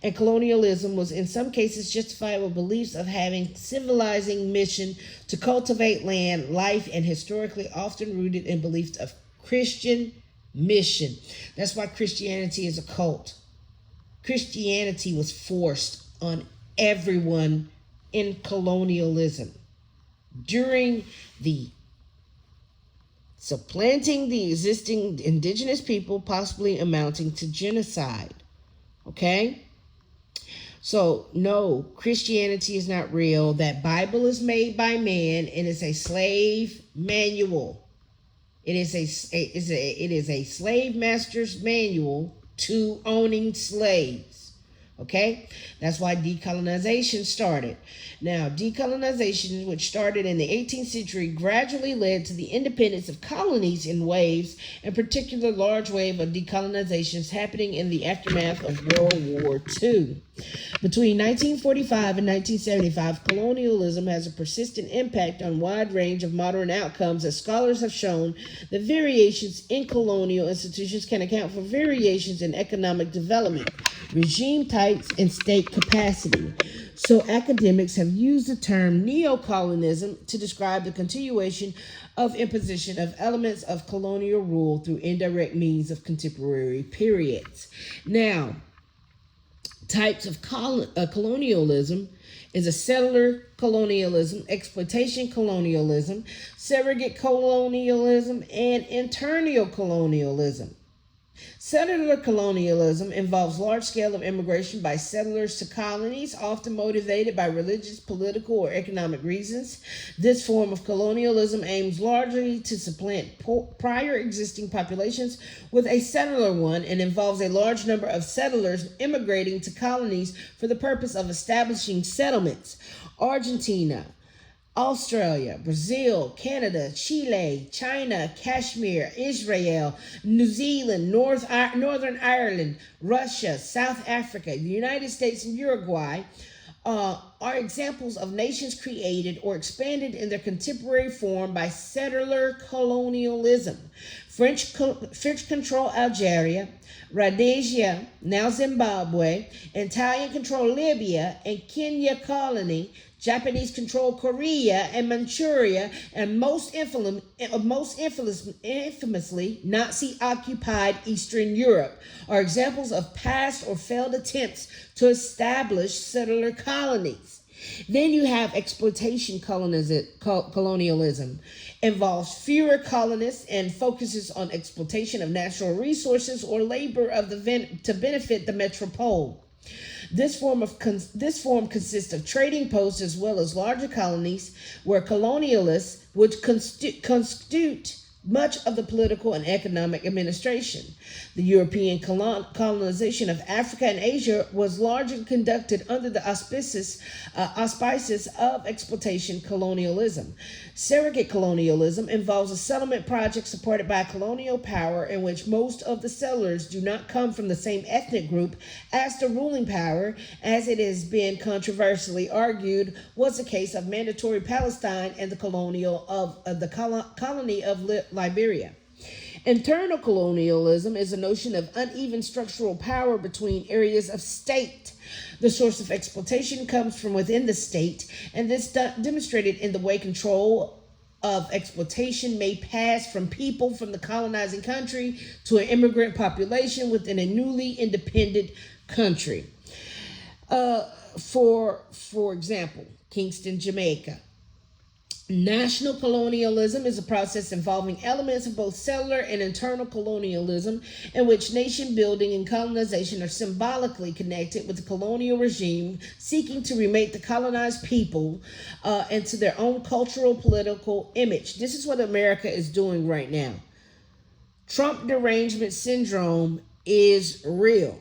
And colonialism was in some cases justified with beliefs of having civilizing mission to cultivate land, life, and historically often rooted in beliefs of Christian mission. That's why Christianity is a cult. Christianity was forced on everyone in colonialism. During the supplanting the existing indigenous people, possibly amounting to genocide. Okay? So, no, Christianity is not real. That Bible is made by man and it's a slave manual. It is a slave master's manual to owning slaves. Okay? That's why decolonization started. Now, decolonization, which started in the 18th century, gradually led to the independence of colonies in waves, in particular large wave of decolonizations happening in the aftermath of World War II. Between 1945 and 1975, colonialism has a persistent impact on a wide range of modern outcomes, as scholars have shown that variations in colonial institutions can account for variations in economic development, regime types, and state capacity. So academics have used the term neocolonialism to describe the continuation of imposition of elements of colonial rule through indirect means of contemporary periods. Now, types of colonialism is a settler colonialism, exploitation colonialism, surrogate colonialism, and internal colonialism. Settler colonialism involves large scale of immigration by settlers to colonies, often motivated by religious, political, or economic reasons. This form of colonialism aims largely to supplant prior existing populations with a settler one and involves a large number of settlers immigrating to colonies for the purpose of establishing settlements. Argentina, Australia, Brazil, Canada, Chile, China, Kashmir, Israel, New Zealand, Northern Ireland, Russia, South Africa, the United States, and Uruguay are examples of nations created or expanded in their contemporary form by settler colonialism. French control Algeria, Rhodesia, now Zimbabwe, Italian control Libya and Kenya colony, Japanese control Korea and Manchuria, and infamously Nazi occupied Eastern Europe are examples of past or failed attempts to establish settler colonies. Then you have exploitation colonialism. Involves fewer colonists and focuses on exploitation of natural resources or labor to benefit the metropole. This form consists of trading posts as well as larger colonies where colonialists would constitute much of the political and economic administration. The European colonization of Africa and Asia was largely conducted under the auspices of exploitation colonialism. Surrogate colonialism involves a settlement project supported by colonial power in which most of the settlers do not come from the same ethnic group as the ruling power, as it has been controversially argued was the case of Mandatory Palestine and the colony of Liberia. Internal colonialism is a notion of uneven structural power between areas of state. The source of exploitation comes from within the state, and this demonstrated in the way control of exploitation may pass from people from the colonizing country to an immigrant population within a newly independent country. For example, Kingston, Jamaica. National colonialism is a process involving elements of both settler and internal colonialism in which nation building and colonization are symbolically connected with the colonial regime seeking to remake the colonized people into their own cultural political image. This is what America is doing right now. Trump derangement syndrome is real.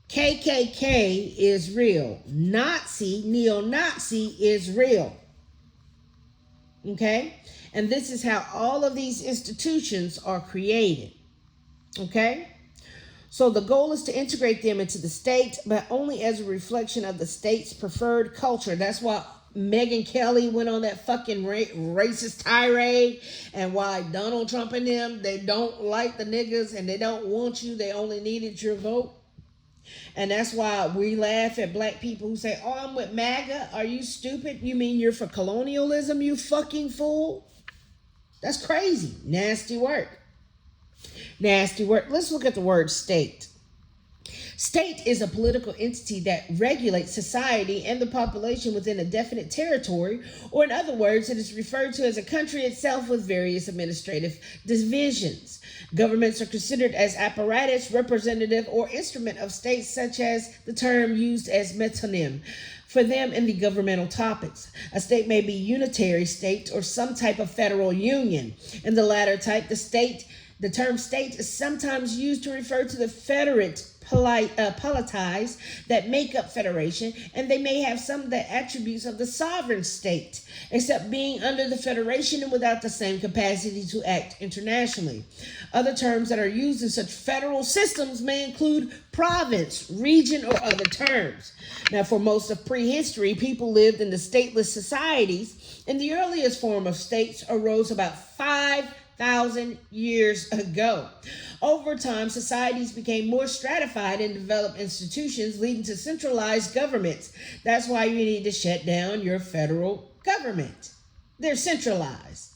KKK is real. Neo-Nazi is real. Okay? And this is how all of these institutions are created. Okay? So the goal is to integrate them into the state, but only as a reflection of the state's preferred culture. That's why Megyn Kelly went on that fucking racist tirade, and why Donald Trump and them, they don't like the niggas and they don't want you. They only needed your vote. And that's why we laugh at black people who say, oh, I'm with MAGA. Are you stupid? You mean you're for colonialism, you fucking fool? That's crazy. Nasty work. Nasty work. Let's look at the word state. State is a political entity that regulates society and the population within a definite territory, or in other words, it is referred to as a country itself with various administrative divisions. Governments are considered as apparatus, representative, or instrument of states, such as the term used as metonym for them in the governmental topics. A state may be unitary state or some type of federal union. In the latter type, the term state is sometimes used to refer to the federate polities that make up federation, and they may have some of the attributes of the sovereign state, except being under the federation and without the same capacity to act internationally. Other terms that are used in such federal systems may include province, region, or other terms. Now, for most of prehistory, people lived in the stateless societies, and the earliest form of states arose about 5,000 years ago. Over time, societies became more stratified and developed institutions, leading to centralized governments. That's why you need to shut down your federal government. They're centralized.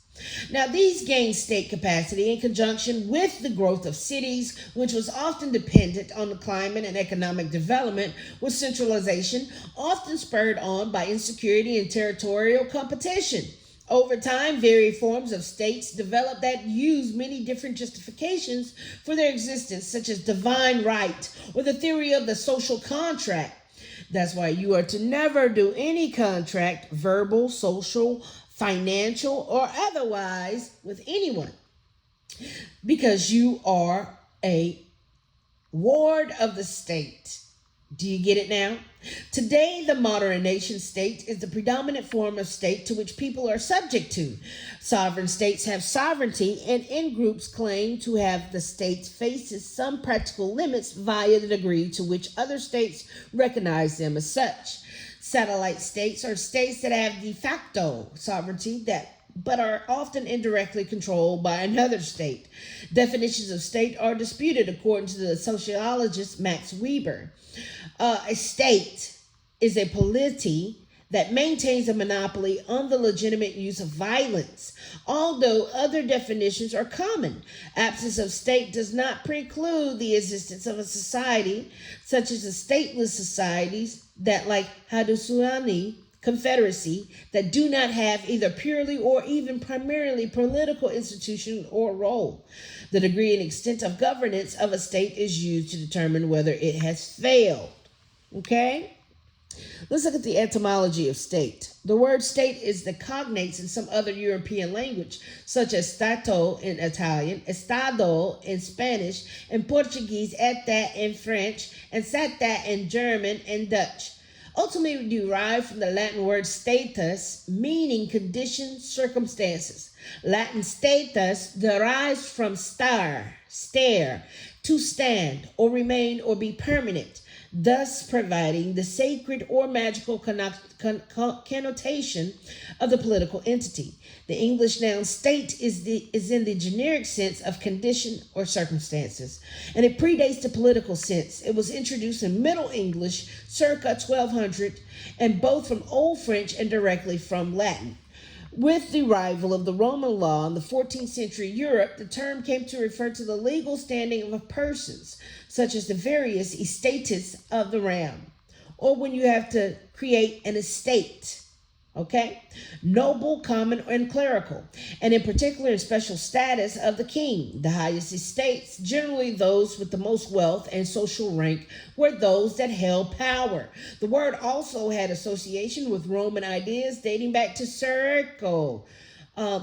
Now, these gained state capacity in conjunction with the growth of cities, which was often dependent on the climate and economic development, with centralization often spurred on by insecurity and territorial competition. Over time, varied forms of states developed that use many different justifications for their existence, such as divine right or the theory of the social contract. That's why you are to never do any contract, verbal, social, financial, or otherwise, with anyone, because you are a ward of the state. Do you get it now? Today, the modern nation state is the predominant form of state to which people are subject to. Sovereign states have sovereignty, and in-groups claim to have the states faces some practical limits via the degree to which other states recognize them as such. Satellite states are states that have de facto sovereignty that but are often indirectly controlled by another state. Definitions of state are disputed according to the sociologist Max Weber. A state is a polity that maintains a monopoly on the legitimate use of violence, although other definitions are common. Absence of state does not preclude the existence of a society, such as the stateless societies that, like Haudenosaunee Confederacy, that do not have either purely or even primarily political institution or role. The degree and extent of governance of a state is used to determine whether it has failed. Okay? Let's look at the etymology of state. The word state is the cognates in some other European language, such as stato in Italian, estado in Spanish, and Portuguese, eta in French, and sata in German and Dutch. Ultimately derived from the Latin word status, meaning condition, circumstances. Latin status derives from stare, to stand, or remain, or be permanent, thus providing the sacred or magical connotation of the political entity. The English noun state is in the generic sense of condition or circumstances, and it predates the political sense. It was introduced in Middle English circa 1200, and both from Old French and directly from Latin. With the arrival of the Roman law in the 14th century Europe, the term came to refer to the legal standing of persons, such as the various estates of the realm, or when you have to create an estate. Okay? Noble, common, and clerical, and in particular in special status of the king. The highest estates, generally those with the most wealth and social rank, were those that held power. The word also had association with Roman ideas dating back to circle,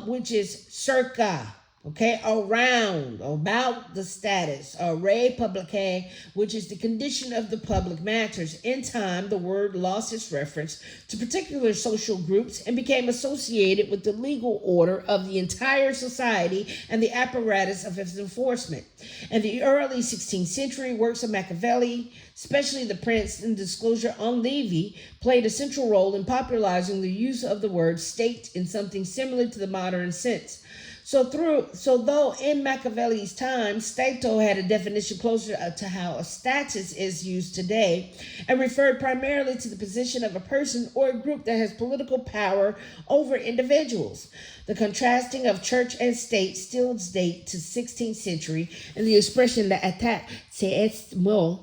which is circa. Okay, around, about the status, re publicae, which is the condition of the public matters. In time, the word lost its reference to particular social groups and became associated with the legal order of the entire society and the apparatus of its enforcement. In the early 16th century, works of Machiavelli, especially The Prince and Disclosure on Levy, played a central role in popularizing the use of the word state in something similar to the modern sense. So though in Machiavelli's time, stato had a definition closer to how a status is used today, and referred primarily to the position of a person or a group that has political power over individuals. The contrasting of church and state still date to 16th century, and the expression "la état c'est moi,"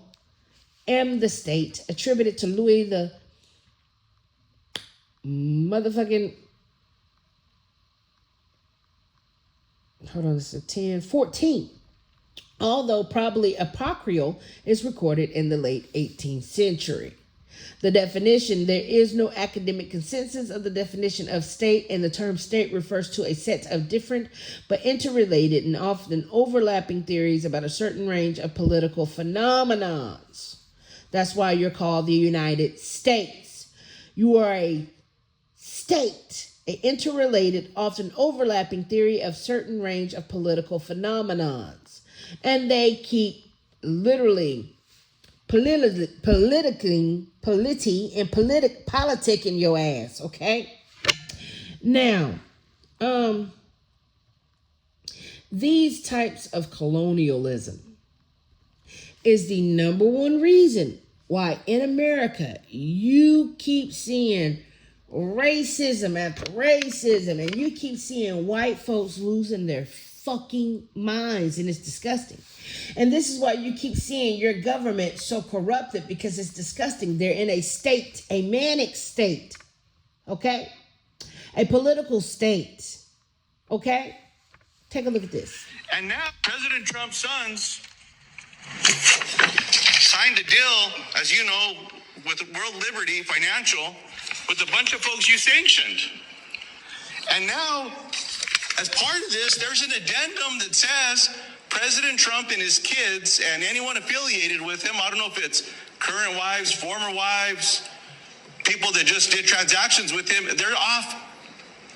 am the state, attributed to Louis the motherfucking this is 1014, although probably apocryphal, is recorded in the late 18th century. The definition: there is no academic consensus of the definition of state, and the term state refers to a set of different but interrelated and often overlapping theories about a certain range of political phenomena. That's why you're called the United States. You are a state, an interrelated, often overlapping theory of certain range of political phenomena. And they keep literally politicking your ass, okay? Now, these types of colonialism is the number one reason why in America you keep seeing racism after racism, and you keep seeing white folks losing their fucking minds, and it's disgusting. And this is why you keep seeing your government so corrupted, because it's disgusting. They're in a state, a manic state, okay? A political state, okay? Take a look at this. And now President Trump's sons signed a deal, as you know, with World Liberty Financial, with a bunch of folks you sanctioned. And now, as part of this, there's an addendum that says President Trump and his kids and anyone affiliated with him, I don't know if it's current wives, former wives, people that just did transactions with him, they're off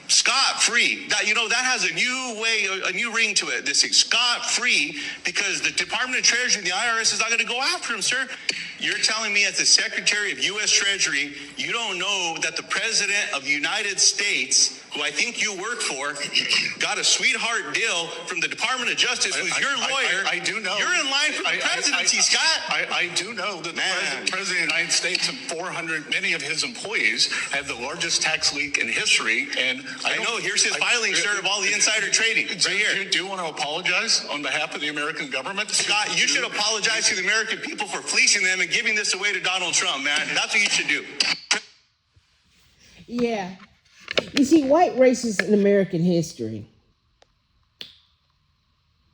scot-free. That has a new way, a new ring to it. This is scot-free, because the Department of Treasury and the IRS is not going to go after him, sir. You're telling me, as the Secretary of U.S. Treasury, you don't know that the President of the United States who I think you work for, got a sweetheart deal from the Department of Justice, who's your lawyer. I do know. You're in line for the presidency, Scott. I do know that the President of the United States and many of his employees have the largest tax leak in history. And I know. Here's his filing, sir, of all the insider trading. Right here. Do you want to apologize on behalf of the American government? Scott, you should apologize to the American people for fleecing them and giving this away to Donald Trump, man. That's what you should do. Yeah. You see, white racists in American history.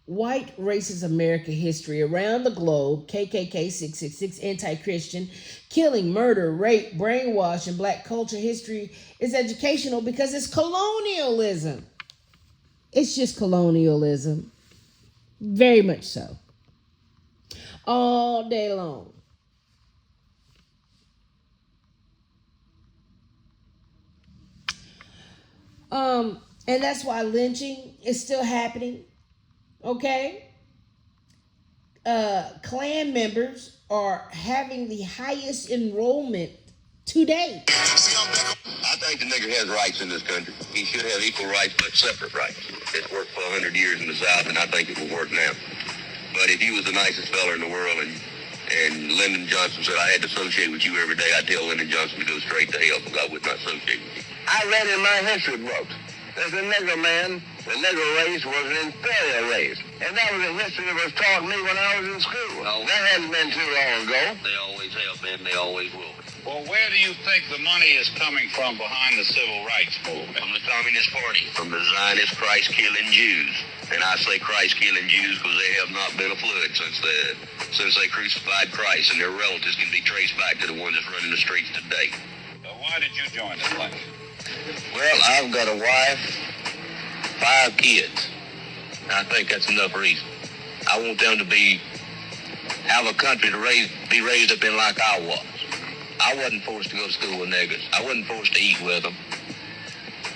White racist American history around the globe, KKK 666, anti-Christian, killing, murder, rape, brainwash, and black culture history is educational because it's colonialism. It's just colonialism. Very much so. All day long. And that's why lynching is still happening. Okay? Klan members are having the highest enrollment to date. I think the nigger has rights in this country. He should have equal rights, but separate rights. It's worked for 100 years in the South, and I think it will work now. But if you was the nicest fella in the world and Lyndon Johnson said I had to associate with you every day, I'd tell Lyndon Johnson to go straight to hell because I would not associate with you. I read in my history books that the nigger man, the nigger race, was an inferior race. And that was a history that was taught me when I was in school. No, that hasn't been too long ago. They always have been, they always will be. Well, where do you think the money is coming from behind the civil rights movement? From the Communist Party, from the Zionist Christ-killing Jews. And I say Christ-killing Jews because they have not been a flood since they crucified Christ, and their relatives can be traced back to the ones that's running the streets today. So why did you join the Klan? Well, I've got a wife, 5 kids. I think that's enough reason. I want them to have a country to be raised up in like I was. I wasn't forced to go to school with niggers. I wasn't forced to eat with them.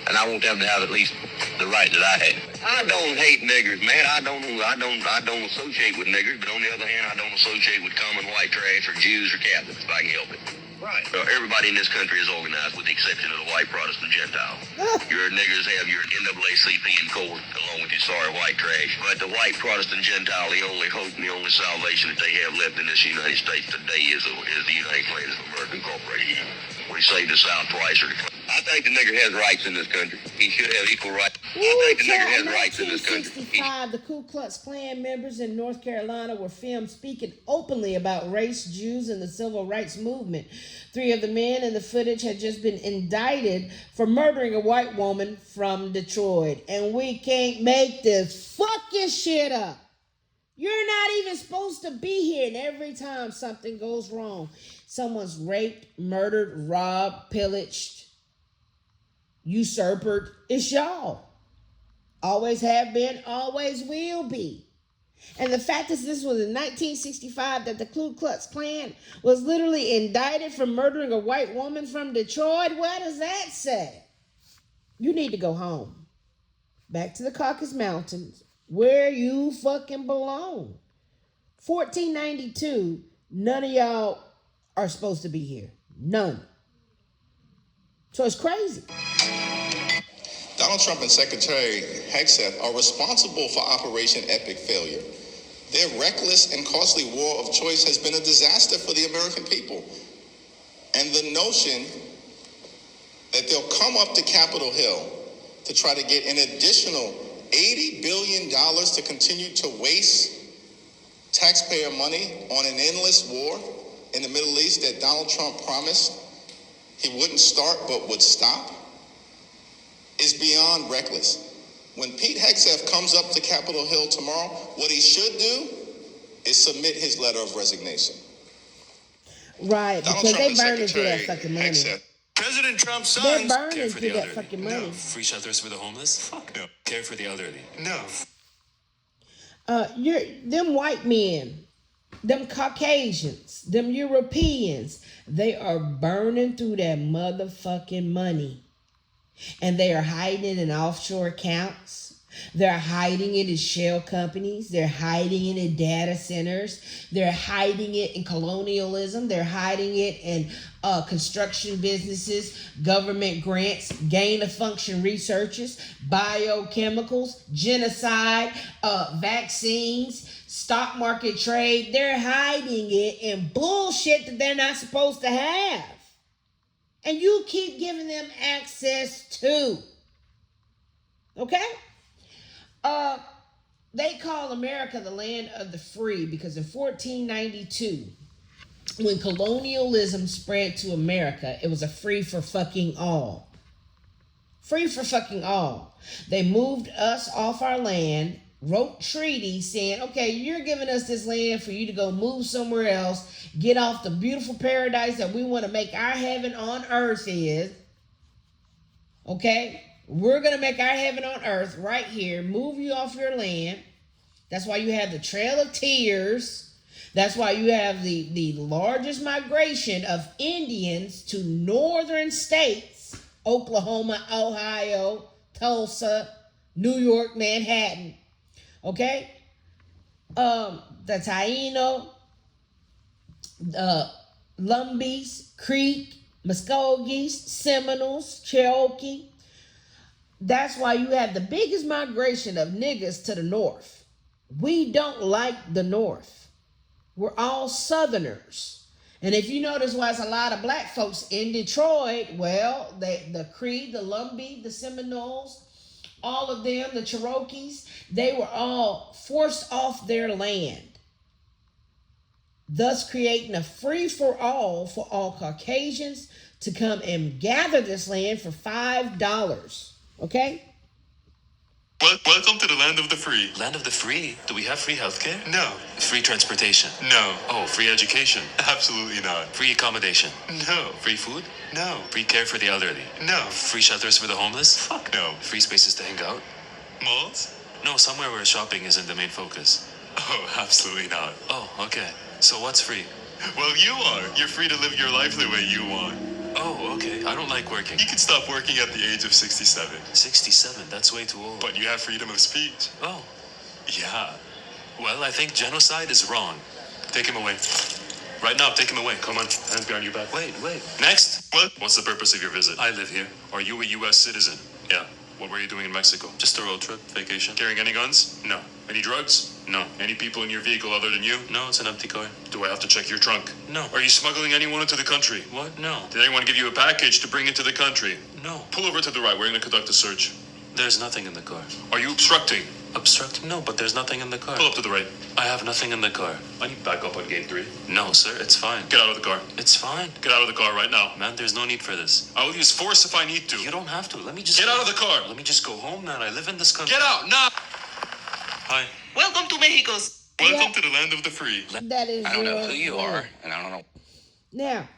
And I want them to have at least the right that I had. I don't hate niggers, man. I don't associate with niggers, but on the other hand, I don't associate with common white trash or Jews or Catholics if I can help it. Right. Everybody in this country is organized with the exception of the white Protestant Gentile. Your niggers have your NAACP in court along with your sorry white trash. But the white Protestant Gentile, the only hope and the only salvation that they have left in this United States today is the United States of America Corporation. We saved the South twice. I think the nigger has rights in this country. He should have equal rights. I think the nigger has rights in this country. 1965, the Ku Klux Klan members in North Carolina were filmed speaking openly about race, Jews, and the civil rights movement. 3 of the men in the footage had just been indicted for murdering a white woman from Detroit. And we can't make this fucking shit up. You're not even supposed to be here. And every time something goes wrong, someone's raped, murdered, robbed, pillaged, usurped, it's y'all. Always have been, always will be. And the fact is, this was in 1965 that the Ku Klux Klan was literally indicted for murdering a white woman from Detroit. What does that say? You need to go home. Back to the Caucasus Mountains, where you fucking belong. 1492, none of y'all are supposed to be here. None. So it's crazy. Donald Trump and Secretary Hegseth are responsible for Operation Epic Failure. Their reckless and costly war of choice has been a disaster for the American people. And the notion that they'll come up to Capitol Hill to try to get an additional $80 billion to continue to waste taxpayer money on an endless war in the Middle East that Donald Trump promised he wouldn't start but would stop is beyond reckless. When Pete Hegseth comes up to Capitol Hill tomorrow, what he should do is submit his letter of resignation. Right, Donald because Trump they burning through Secretary that fucking money. Hegseth. President Trump's They're sons. burning through that fucking money. No. Free shelters for the homeless? Fuck no. Care for the elderly? No. Them white men, them Caucasians, them Europeans, they are burning through that motherfucking money. And they are hiding it in offshore accounts. They're hiding it in shell companies. They're hiding it in data centers. They're hiding it in colonialism. They're hiding it in construction businesses, government grants, gain of function researches, biochemicals, genocide, vaccines, stock market trade. They're hiding it in bullshit that they're not supposed to have. And you keep giving them access to. Okay? They call America the land of the free because in 1492, when colonialism spread to America, it was a free for fucking all. Free for fucking all. They moved us off our land, wrote treaties saying, okay, you're giving us this land for you to go move somewhere else, get off the beautiful paradise that we want to make our heaven on earth is. Okay? We're going to make our heaven on earth right here, move you off your land. That's why you have the Trail of Tears. That's why you have the largest migration of Indians to northern states, Oklahoma, Ohio, Tulsa, New York, Manhattan. Okay? The Taino, Lumbees, Creek, Muskogees, Seminoles, Cherokee. That's why you have the biggest migration of niggas to the north. We don't like the north. We're all Southerners. And if you notice why it's a lot of black folks in Detroit, well, the Cree, the Lumbee, the Seminoles, all of them, the Cherokees, they were all forced off their land, thus creating a free-for-all for all Caucasians to come and gather this land for $5. Okay? Welcome to the land of the free. Land of the free? Do we have free healthcare? No. Free transportation? No. Oh, free education? Absolutely not. Free accommodation? No. Free food? No. Free care for the elderly? No. Free shelters for the homeless? Fuck no. Free spaces to hang out? Malls? No, somewhere where shopping isn't the main focus. Oh, absolutely not. Oh, okay. So what's free? Well, you are. You're free to live your life the way you want. Oh, okay. I don't like working. You can stop working at the age of 67. 67? That's way too old. But you have freedom of speech. Oh. Yeah. Well, I think genocide is wrong. Take him away. Right now, take him away. Come on. Hands behind your back. Wait. Next. What? What's the purpose of your visit? I live here. Are you a U.S. citizen? Yeah. What were you doing in Mexico? Just a road trip, vacation. Carrying any guns? No. Any drugs? No. Any people in your vehicle other than you? No, it's an empty car. Do I have to check your trunk? No. Are you smuggling anyone into the country? What? No. Did anyone give you a package to bring into the country? No. Pull over to the right. We're going to conduct a search. There's nothing in the car. Are you obstructing? Obstructing? No, but there's nothing in the car. Pull up to the right. I have nothing in the car. I need back up on gate 3. No, sir, it's fine. Get out of the car. It's fine. Get out of the car right now. Man, there's no need for this. I will use force if I need to. You don't have to. Let me just... Get out of the car. Let me just go home, man. I live in this country. Get out, now! Hi. Welcome to Mexico's. Welcome to the land of the free. That is I don't know who you are, and I don't know. Now,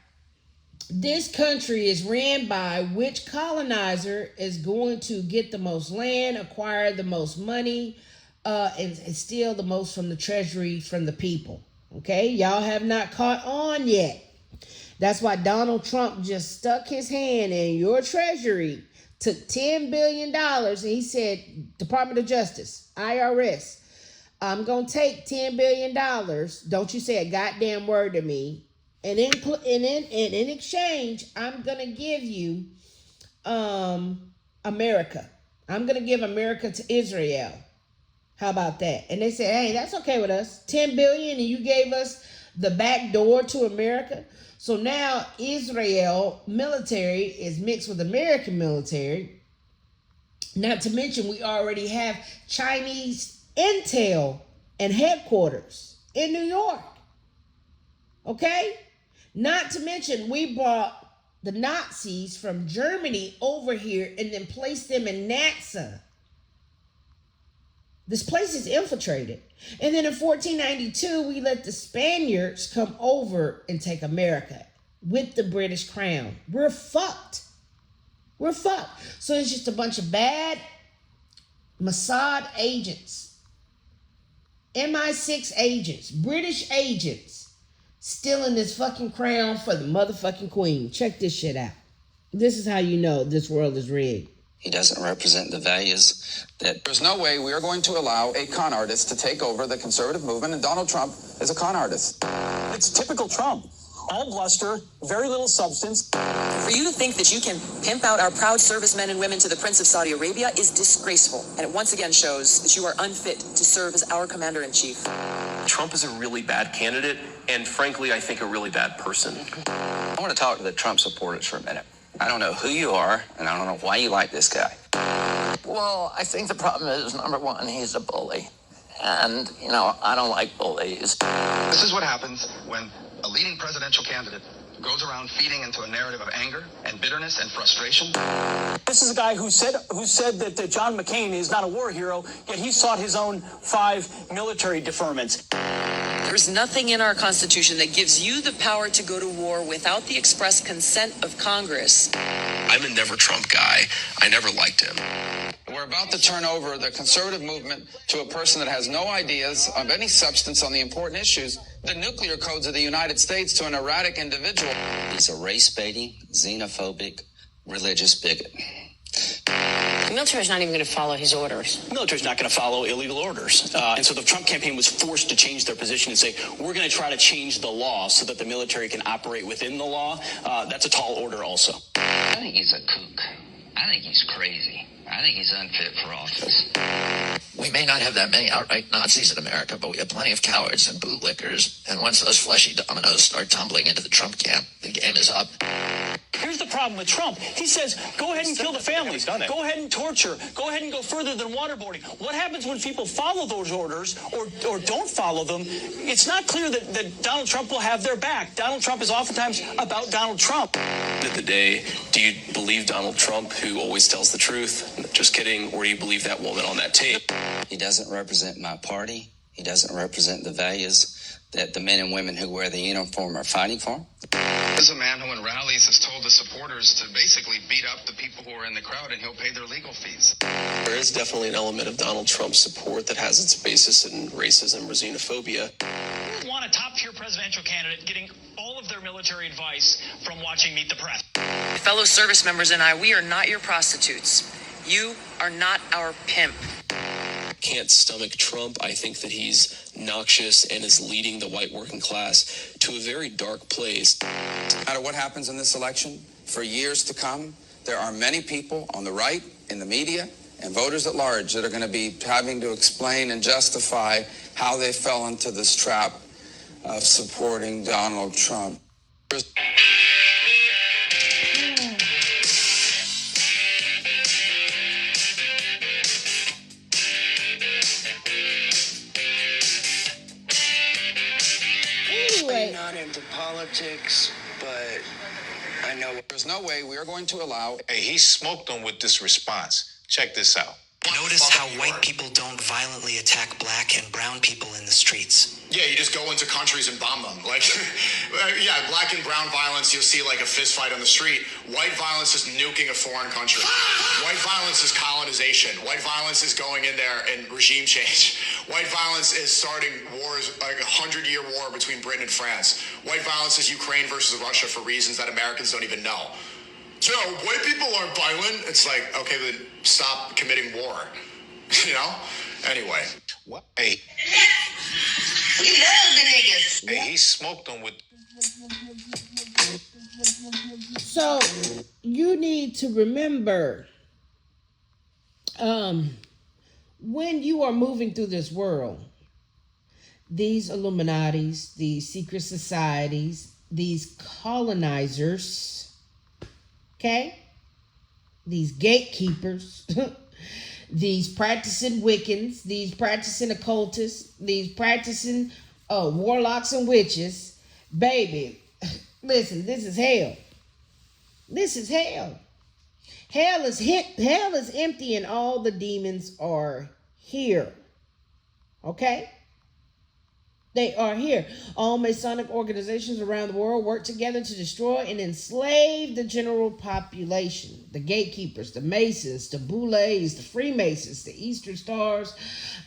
this country is ran by which colonizer is going to get the most land, acquire the most money, and steal the most from the treasury from the people. Okay? Y'all have not caught on yet. That's why Donald Trump just stuck his hand in your treasury, took $10 billion, and he said, Department of Justice, IRS, I'm going to take $10 billion. Don't you say a goddamn word to me. And in exchange, I'm going to give you America. I'm going to give America to Israel. How about that? And they said, hey, that's okay with us. $10 billion and you gave us the back door to America. So now Israel military is mixed with American military. Not to mention we already have Chinese intel and headquarters in New York. Okay? Not to mention we brought the Nazis from Germany over here and then placed them in NASA. This place is infiltrated. And then in 1492, we let the Spaniards come over and take America with the British crown. We're fucked. We're fucked. So it's just a bunch of bad Mossad agents, MI6 agents, British agents, stealing this fucking crown for the motherfucking queen. Check this shit out. This is how you know this world is rigged. He doesn't represent the values that... There's no way we are going to allow a con artist to take over the conservative movement, and Donald Trump is a con artist. It's typical Trump. All bluster, very little substance. For you to think that you can pimp out our proud servicemen and women to the Prince of Saudi Arabia is disgraceful. And it once again shows that you are unfit to serve as our commander-in-chief. Trump is a really bad candidate, and frankly, I think a really bad person. I want to talk to the Trump supporters for a minute. I don't know who you are, and I don't know why you like this guy. Well, I think the problem is, number one, he's a bully. And, I don't like bullies. This is what happens when a leading presidential candidate goes around feeding into a narrative of anger and bitterness and frustration. This is a guy who said that John McCain is not a war hero, yet he sought his own 5 military deferments. There's nothing in our Constitution that gives you the power to go to war without the express consent of Congress. I'm a never Trump guy. I never liked him. We're about to turn over the conservative movement to a person that has no ideas of any substance on the important issues, the nuclear codes of the United States, to an erratic individual. He's a race-baiting, xenophobic, religious bigot. The military's not even going to follow his orders. The military's not going to follow illegal orders. And so the Trump campaign was forced to change their position and say, we're going to try to change the law so that the military can operate within the law. That's a tall order also. I think he's a kook. I think he's crazy. I think he's unfit for office. We may not have that many outright Nazis in America, but we have plenty of cowards and bootlickers. And once those fleshy dominoes start tumbling into the Trump camp, the game is up. Here's the problem with Trump. He says, go ahead and kill the families. Go ahead and torture. Go ahead and go further than waterboarding. What happens when people follow those orders or don't follow them? It's not clear that Donald Trump will have their back. Donald Trump is oftentimes about Donald Trump. At the end of the day, do you believe Donald Trump, who always tells the truth? Just kidding. Or do you believe that woman on that tape? He doesn't represent my party. He doesn't represent the values that the men and women who wear the uniform are fighting for. This is a man who in rallies has told his supporters to basically beat up the people who are in the crowd, and he'll pay their legal fees. There is definitely an element of Donald Trump's support that has its basis in racism or xenophobia. We want a top-tier presidential candidate getting all of their military advice from watching Meet the Press. Fellow service members and I, we are not your prostitutes. You are not our pimp. Can't stomach Trump. I think that he's noxious and is leading the white working class to a very dark place. No matter what happens in this election, for years to come, there are many people on the right, in the media, and voters at large that are going to be having to explain and justify how they fell into this trap of supporting Donald Trump. Anyway, not into politics, but I know there's no way we are going to allow. Hey, he smoked them with this response. Check this out. Notice how white people don't violently attack black and brown people in the streets. Yeah, you just go into countries and bomb them. Like, yeah, black and brown violence, you'll see like a fist fight on the street. White violence is nuking a foreign country. White violence is colonization. White violence is going in there and regime change. White violence is starting wars, like a 100-year war between Britain and France. White violence is Ukraine versus Russia for reasons that Americans don't even know. So, white people aren't violent. It's like, okay, then stop committing war. You know? Anyway. What? Hey. We love the niggas. Hey, he smoked them with. So you need to remember, when you are moving through this world, these Illuminatis, these secret societies, these colonizers, okay, these gatekeepers, these practicing Wiccans, these practicing occultists, these practicing warlocks and witches, baby, listen, this is hell. This is hell. Hell is empty and all the demons are here. Okay? They are here. All Masonic organizations around the world work together to destroy and enslave the general population. The gatekeepers, the Masons, the Boulets, the Freemasons, the Eastern Stars,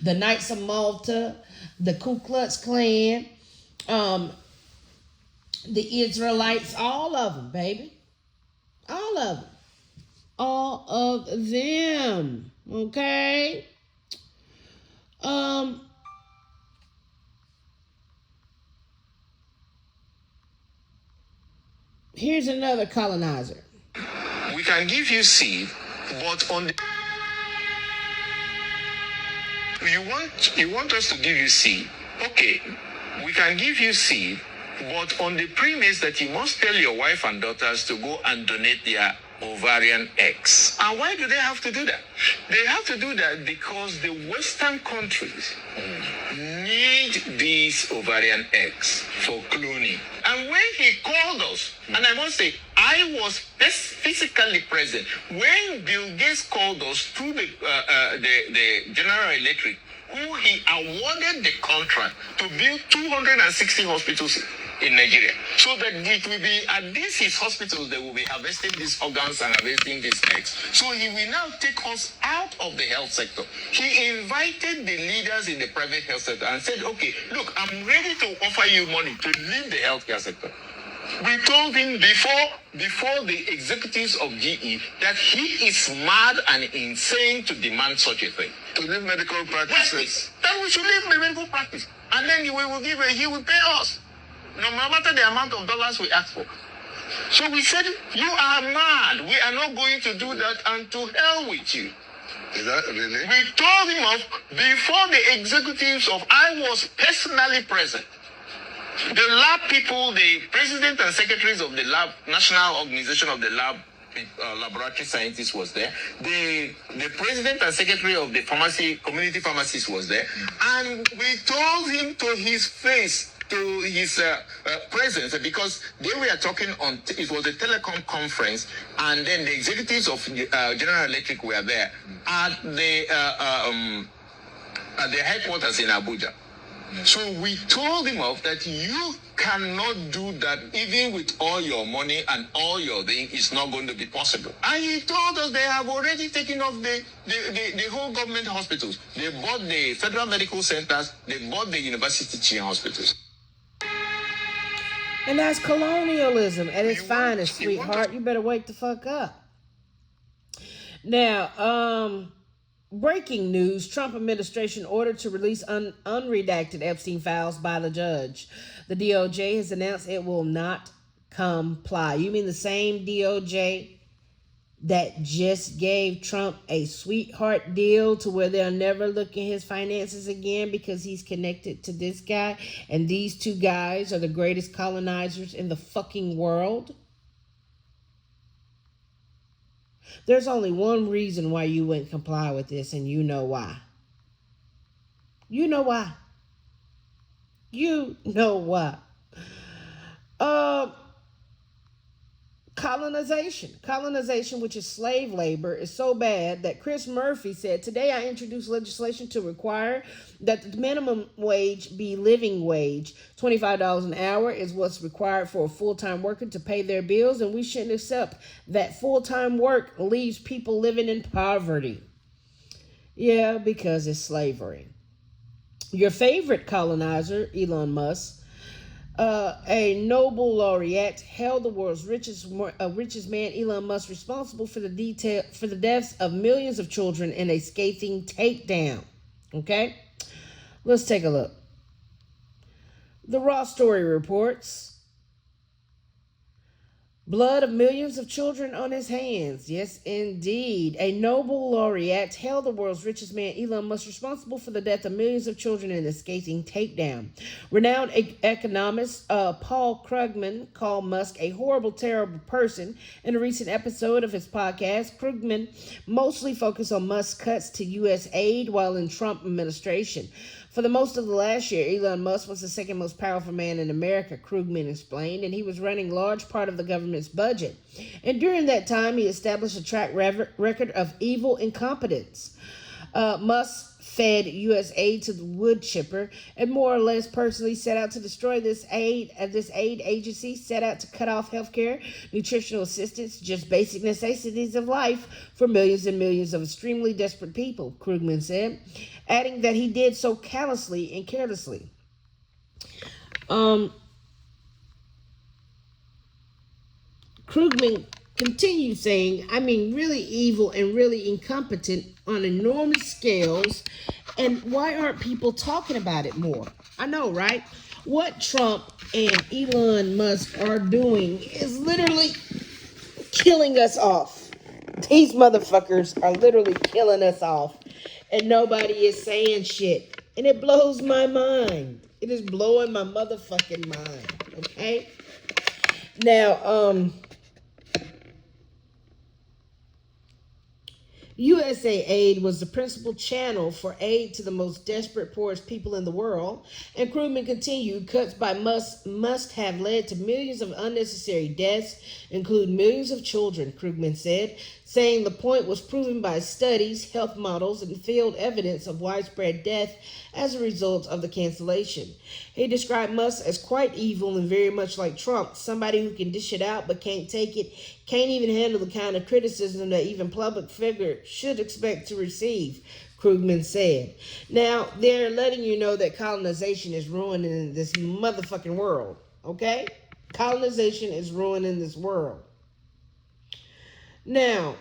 the Knights of Malta, the Ku Klux Klan, the Israelites, all of them, baby. All of them. All of them. Okay? Here's another colonizer. We can give you seed, but on the you want us to give you seed. Okay, we can give you seed, but on the premise that you must tell your wife and daughters to go and donate their ovarian eggs. And why do they have to do that? They have to do that because the Western countries need these ovarian eggs for cloning. And when he called us, and I must say, I was physically present when Bill Gates called us through the General Electric, who he awarded the contract to build 260 hospitals in Nigeria. So that it will be at these his hospitals they will be harvesting these organs and harvesting these eggs. So he will now take us out of the health sector. He invited the leaders in the private health sector and said, okay, look, I'm ready to offer you money to leave the healthcare sector. We told him before the executives of GE that he is mad and insane to demand such a thing. To leave medical practices. That we should leave medical practice. And then he will pay us. No matter the amount of dollars we ask for. So we said, you are mad. We are not going to do that, and to hell with you. Is that really? We told him off before the executives of, I was personally present. The lab people, the president and secretaries of the lab, National Organization of the Lab, laboratory scientists was there. The president and secretary of the community pharmacists was there. And we told him to his face, to his presence, because they were talking on, it was a telecom conference, and then the executives of General Electric were there at the headquarters in Abuja. So we told him off that you cannot do that, even with all your money and all your thing, it's not going to be possible. And he told us they have already taken off the whole government hospitals. They bought the federal medical centers, they bought the university teaching hospitals. And that's colonialism at its finest, sweetheart. You better wake the fuck up. Now, breaking news: Trump administration ordered to release unredacted Epstein files by the judge. The DOJ has announced it will not comply. You mean the same DOJ that just gave Trump a sweetheart deal to where they'll never look at his finances again because he's connected to this guy, and these two guys are the greatest colonizers in the fucking world? There's only one reason why you wouldn't comply with this, and you know why. You know why. You know why. Colonization, which is slave labor, is so bad that Chris Murphy said, today I introduced legislation to require that the minimum wage be living wage. $25 an hour is what's required for a full-time worker to pay their bills, and we shouldn't accept that full-time work leaves people living in poverty. Yeah, because it's slavery. Your favorite colonizer, Elon Musk, a Nobel laureate, held the world's richest man, Elon Musk, responsible for the deaths of millions of children in a scathing takedown. Okay, let's take a look. The Raw Story reports, blood of millions of children on his hands. Yes, indeed. A Nobel laureate held the world's richest man, Elon Musk, responsible for the death of millions of children in a scathing takedown. Renowned economist Paul Krugman called Musk a horrible, terrible person. In a recent episode of his podcast, Krugman mostly focused on Musk's cuts to U.S. aid while in Trump administration. For the most of the last year, Elon Musk was the second most powerful man in America, Krugman explained, and he was running large part of the government's budget. And during that time, he established a track record of evil incompetence. Musk fed U.S. aid to the wood chipper and more or less personally set out to destroy this aid agency, set out to cut off healthcare, nutritional assistance, just basic necessities of life for millions and millions of extremely desperate people, Krugman said, adding that he did so callously and carelessly. Krugman continued saying, I mean, really evil and really incompetent on enormous scales. And why aren't people talking about it more? I know, right? What Trump and Elon Musk are doing is literally killing us off. These motherfuckers are literally killing us off. And nobody is saying shit. And it blows my mind. It is blowing my motherfucking mind. Okay? Now, USA Aid was the principal channel for aid to the most desperate, poorest people in the world. And Krugman continued, cuts by must have led to millions of unnecessary deaths, including millions of children, Krugman said, saying the point was proven by studies, health models, and field evidence of widespread death as a result of the cancellation. He described Musk as quite evil and very much like Trump, somebody who can dish it out but can't take it, can't even handle the kind of criticism that even public figures should expect to receive, Krugman said. Now, they're letting you know that colonization is ruining this motherfucking world, okay? Colonization is ruining this world. Now,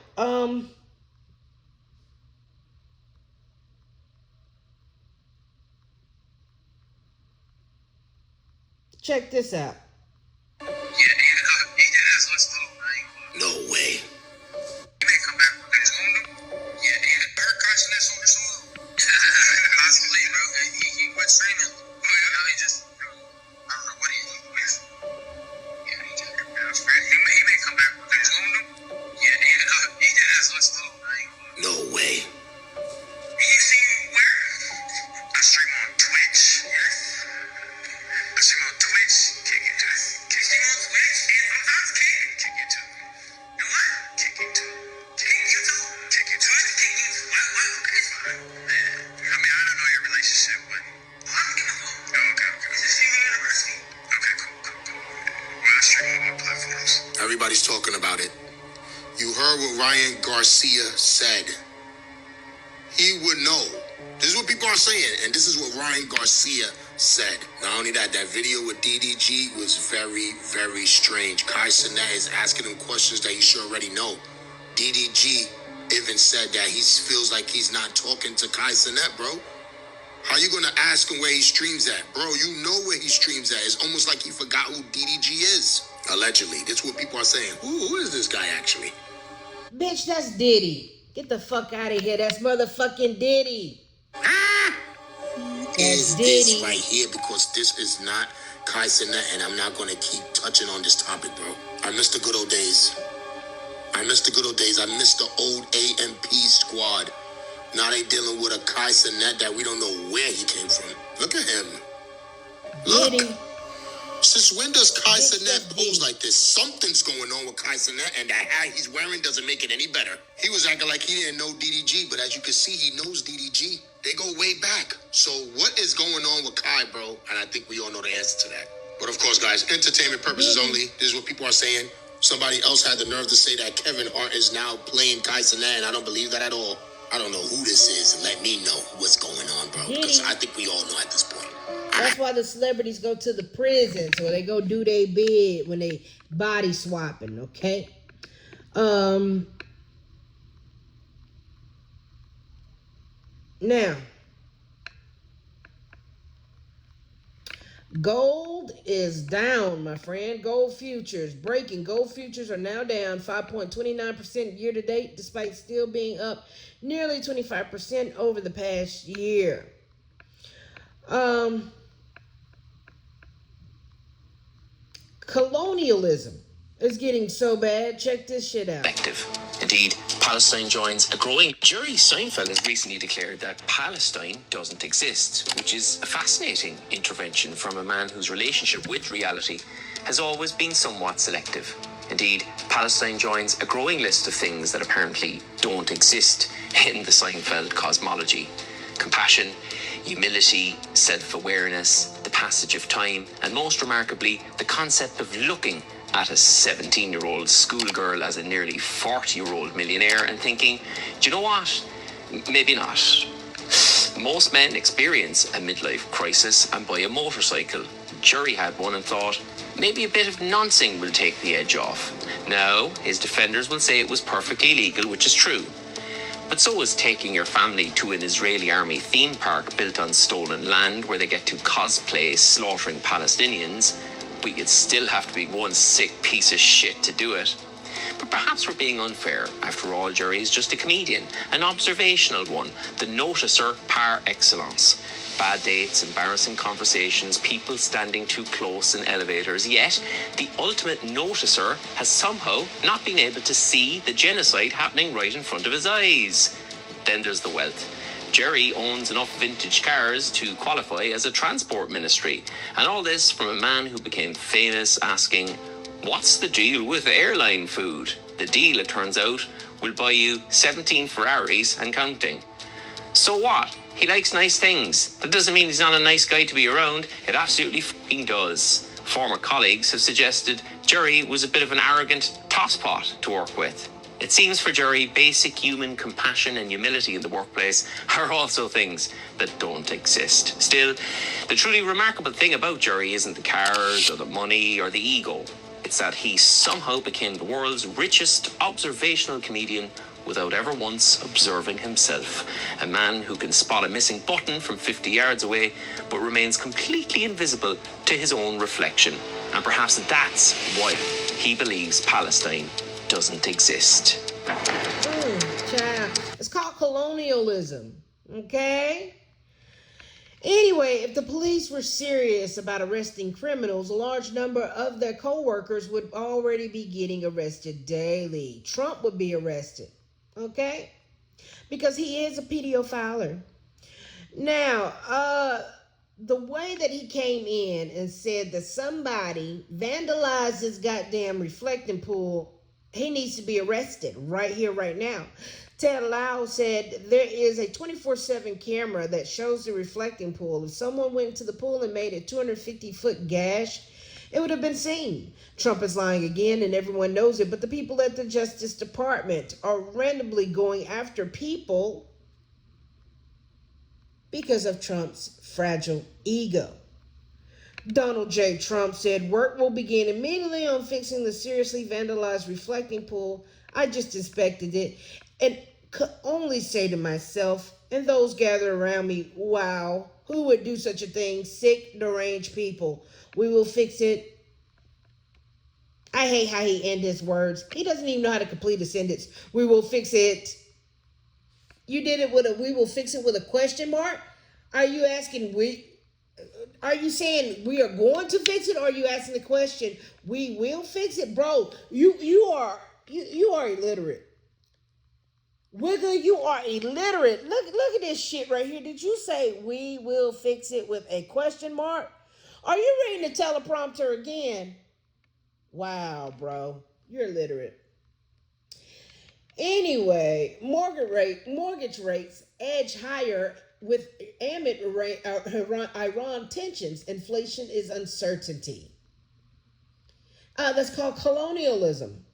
check this out. No way. No way. Everybody's talking about it. You heard what Ryan Garcia said. He would know. This is what people are saying, and this is what Ryan Garcia said. Not only that, that video with DDG was very, very strange. Kai Cenat is asking him questions that he should already know. DDG even said that he feels like he's not talking to Kai Cenat, bro. How you gonna ask him where he streams at? Bro, you know where he streams at. It's almost like he forgot who DDG is. Allegedly. That's what people are saying. Who is this guy actually? Bitch, that's Diddy. Get the fuck out of here. That's motherfucking Diddy. Is this right here? Because this is not Kai Cenat, and I'm not gonna keep touching on this topic, bro. I miss the good old days. I miss the good old days. I miss the old AMP squad. Now they dealing with a Kai Cenat that we don't know where he came from. Look at him. Look. Diddy. Since when does Kai Cenat pose like this? Something's going on with Kai Cenat, and the hat he's wearing doesn't make it any better. He was acting like he didn't know DDG, but as you can see, he knows DDG. They go way back. So what is going on with Kai, bro? And I think we all know the answer to that. But of course, guys, entertainment purposes only. This is what people are saying. Somebody else had the nerve to say that Kevin Hart is now playing Kai Cenat, and I don't believe that at all. I don't know who this is. Let me know what's going on, bro. Because I think we all know at this point. That's why the celebrities go to the prisons or they go do their bid when they body swapping, okay? Now, gold is down, my friend. Gold futures breaking. Gold futures are now down 5.29% year to date, despite still being up nearly 25% over the past year. Colonialism is getting so bad. Check this shit out. Indeed, Palestine joins a growing... Jerry Seinfeld has recently declared that Palestine doesn't exist, which is a fascinating intervention from a man whose relationship with reality has always been somewhat selective. Indeed, Palestine joins a growing list of things that apparently don't exist in the Seinfeld cosmology. Compassion, humility, self-awareness, the passage of time, and most remarkably, the concept of looking at a 17-year-old schoolgirl as a nearly 40-year-old millionaire and thinking, do you know what? Maybe not. Most men experience a midlife crisis and buy a motorcycle. Jerry had one and thought, maybe a bit of noncing will take the edge off. Now, his defenders will say it was perfectly legal, which is true. But so is taking your family to an Israeli army theme park built on stolen land where they get to cosplay slaughtering Palestinians. But you'd still have to be one sick piece of shit to do it. But perhaps we're being unfair. After all, Jerry is just a comedian, an observational one, the noticer par excellence. Bad dates, embarrassing conversations, people standing too close in elevators. Yet, the ultimate noticer has somehow not been able to see the genocide happening right in front of his eyes. Then there's the wealth. Jerry owns enough vintage cars to qualify as a transport ministry. And all this from a man who became famous asking, "What's the deal with airline food?" The deal, it turns out, will buy you 17 Ferraris and counting. So what? He likes nice things. That doesn't mean he's not a nice guy to be around. It absolutely fucking does. Former colleagues have suggested Jerry was a bit of an arrogant tosspot to work with. It seems for Jerry, basic human compassion and humility in the workplace are also things that don't exist. Still, the truly remarkable thing about Jerry isn't the cars or the money or the ego. It's that he somehow became the world's richest observational comedian without ever once observing himself. A man who can spot a missing button from 50 yards away, but remains completely invisible to his own reflection. And perhaps that's why he believes Palestine doesn't exist. Child. It's called colonialism. Okay? Anyway, if the police were serious about arresting criminals, a large number of their co-workers would already be getting arrested daily. Trump would be arrested. Okay? Because he is a pedophiler. Now, the way that he came in and said that somebody vandalized his goddamn reflecting pool, he needs to be arrested right here, right now. Ted Lau said there is a 24/7 camera that shows the reflecting pool. If someone went to the pool and made a 250-foot gash, it would have been seen. Trump is lying again, and everyone knows it, but the people at the Justice Department are randomly going after people because of Trump's fragile ego. Donald J. Trump said work will begin immediately on fixing the seriously vandalized reflecting pool. I just inspected it and could only say to myself and those gathered around me, wow, who would do such a thing? Sick, deranged people. We will fix it. I hate how he ends his words. He doesn't even know how to complete a sentence. We will fix it. You did it with we will fix it with a question mark? Are you asking are you saying we are going to fix it, or are you asking the question, we will fix it? Bro, you are illiterate. Wiggle, you are illiterate. Look at this shit right here. Did you say we will fix it with a question mark? Are you reading the teleprompter again? Wow, bro. You're illiterate. Anyway, mortgage rates edge higher with amid Iran tensions. Inflation is uncertainty. That's called colonialism.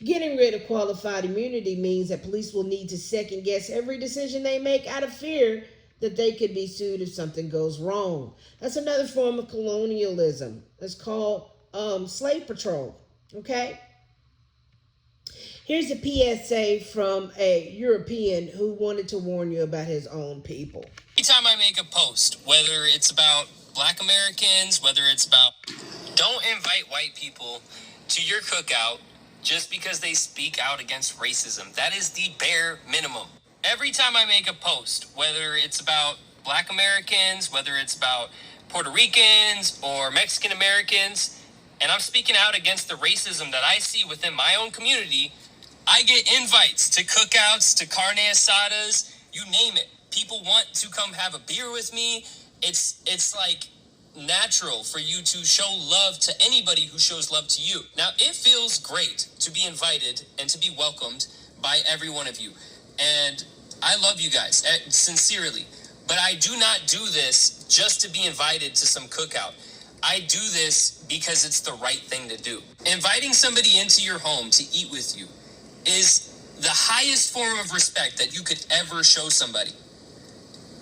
Getting rid of qualified immunity means that police will need to second guess every decision they make out of fear that they could be sued if something goes wrong. That's another form of colonialism. It's called slave patrol. Okay? Here's a PSA from a European who wanted to warn you about his own people. Anytime I make a post, whether it's about Black Americans, whether it's about... Don't invite white people to your cookout just because they speak out against racism. That is the bare minimum. Every time I make a post, whether it's about Black Americans, whether it's about Puerto Ricans or Mexican Americans, and I'm speaking out against the racism that I see within my own community, I get invites to cookouts, to carne asadas, you name it. People want to come have a beer with me. It's like natural for you to show love to anybody who shows love to you. Now, it feels great to be invited and to be welcomed by every one of you. And I love you guys, sincerely. But I do not do this just to be invited to some cookout. I do this because it's the right thing to do. Inviting somebody into your home to eat with you is the highest form of respect that you could ever show somebody.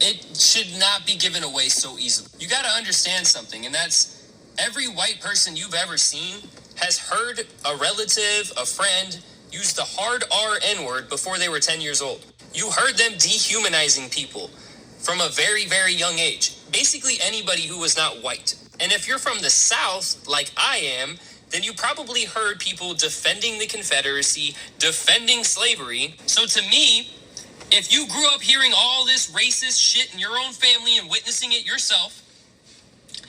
It should not be given away so easily. You got to understand something, and that's every white person you've ever seen has heard a relative, a friend, use the hard R N-word before they were 10 years old. You heard them dehumanizing people from a very, very young age. Basically anybody who was not white. And if you're from the South, like I am, then you probably heard people defending the Confederacy, defending slavery. So to me, if you grew up hearing all this racist shit in your own family and witnessing it yourself,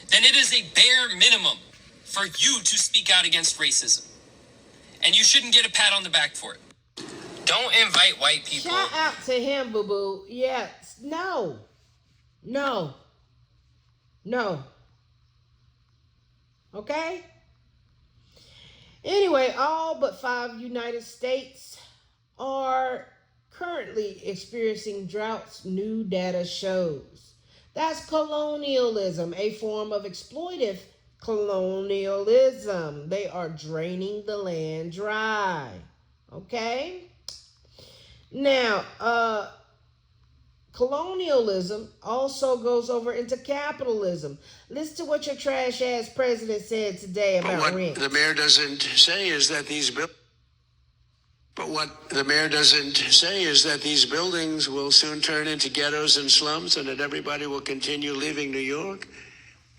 then it is a bare minimum for you to speak out against racism. And you shouldn't get a pat on the back for it. Don't invite white people. Shout out to him, boo-boo. Yes. No. Okay? Anyway, all but 5 United States are currently experiencing droughts, new data shows. That's colonialism, a form of exploitive colonialism. They are draining the land dry. Okay? Now, colonialism also goes over into capitalism. Listen to what your trash ass president said today about rent. The mayor doesn't say is that these buildings will soon turn into ghettos and slums, and that everybody will continue leaving New York.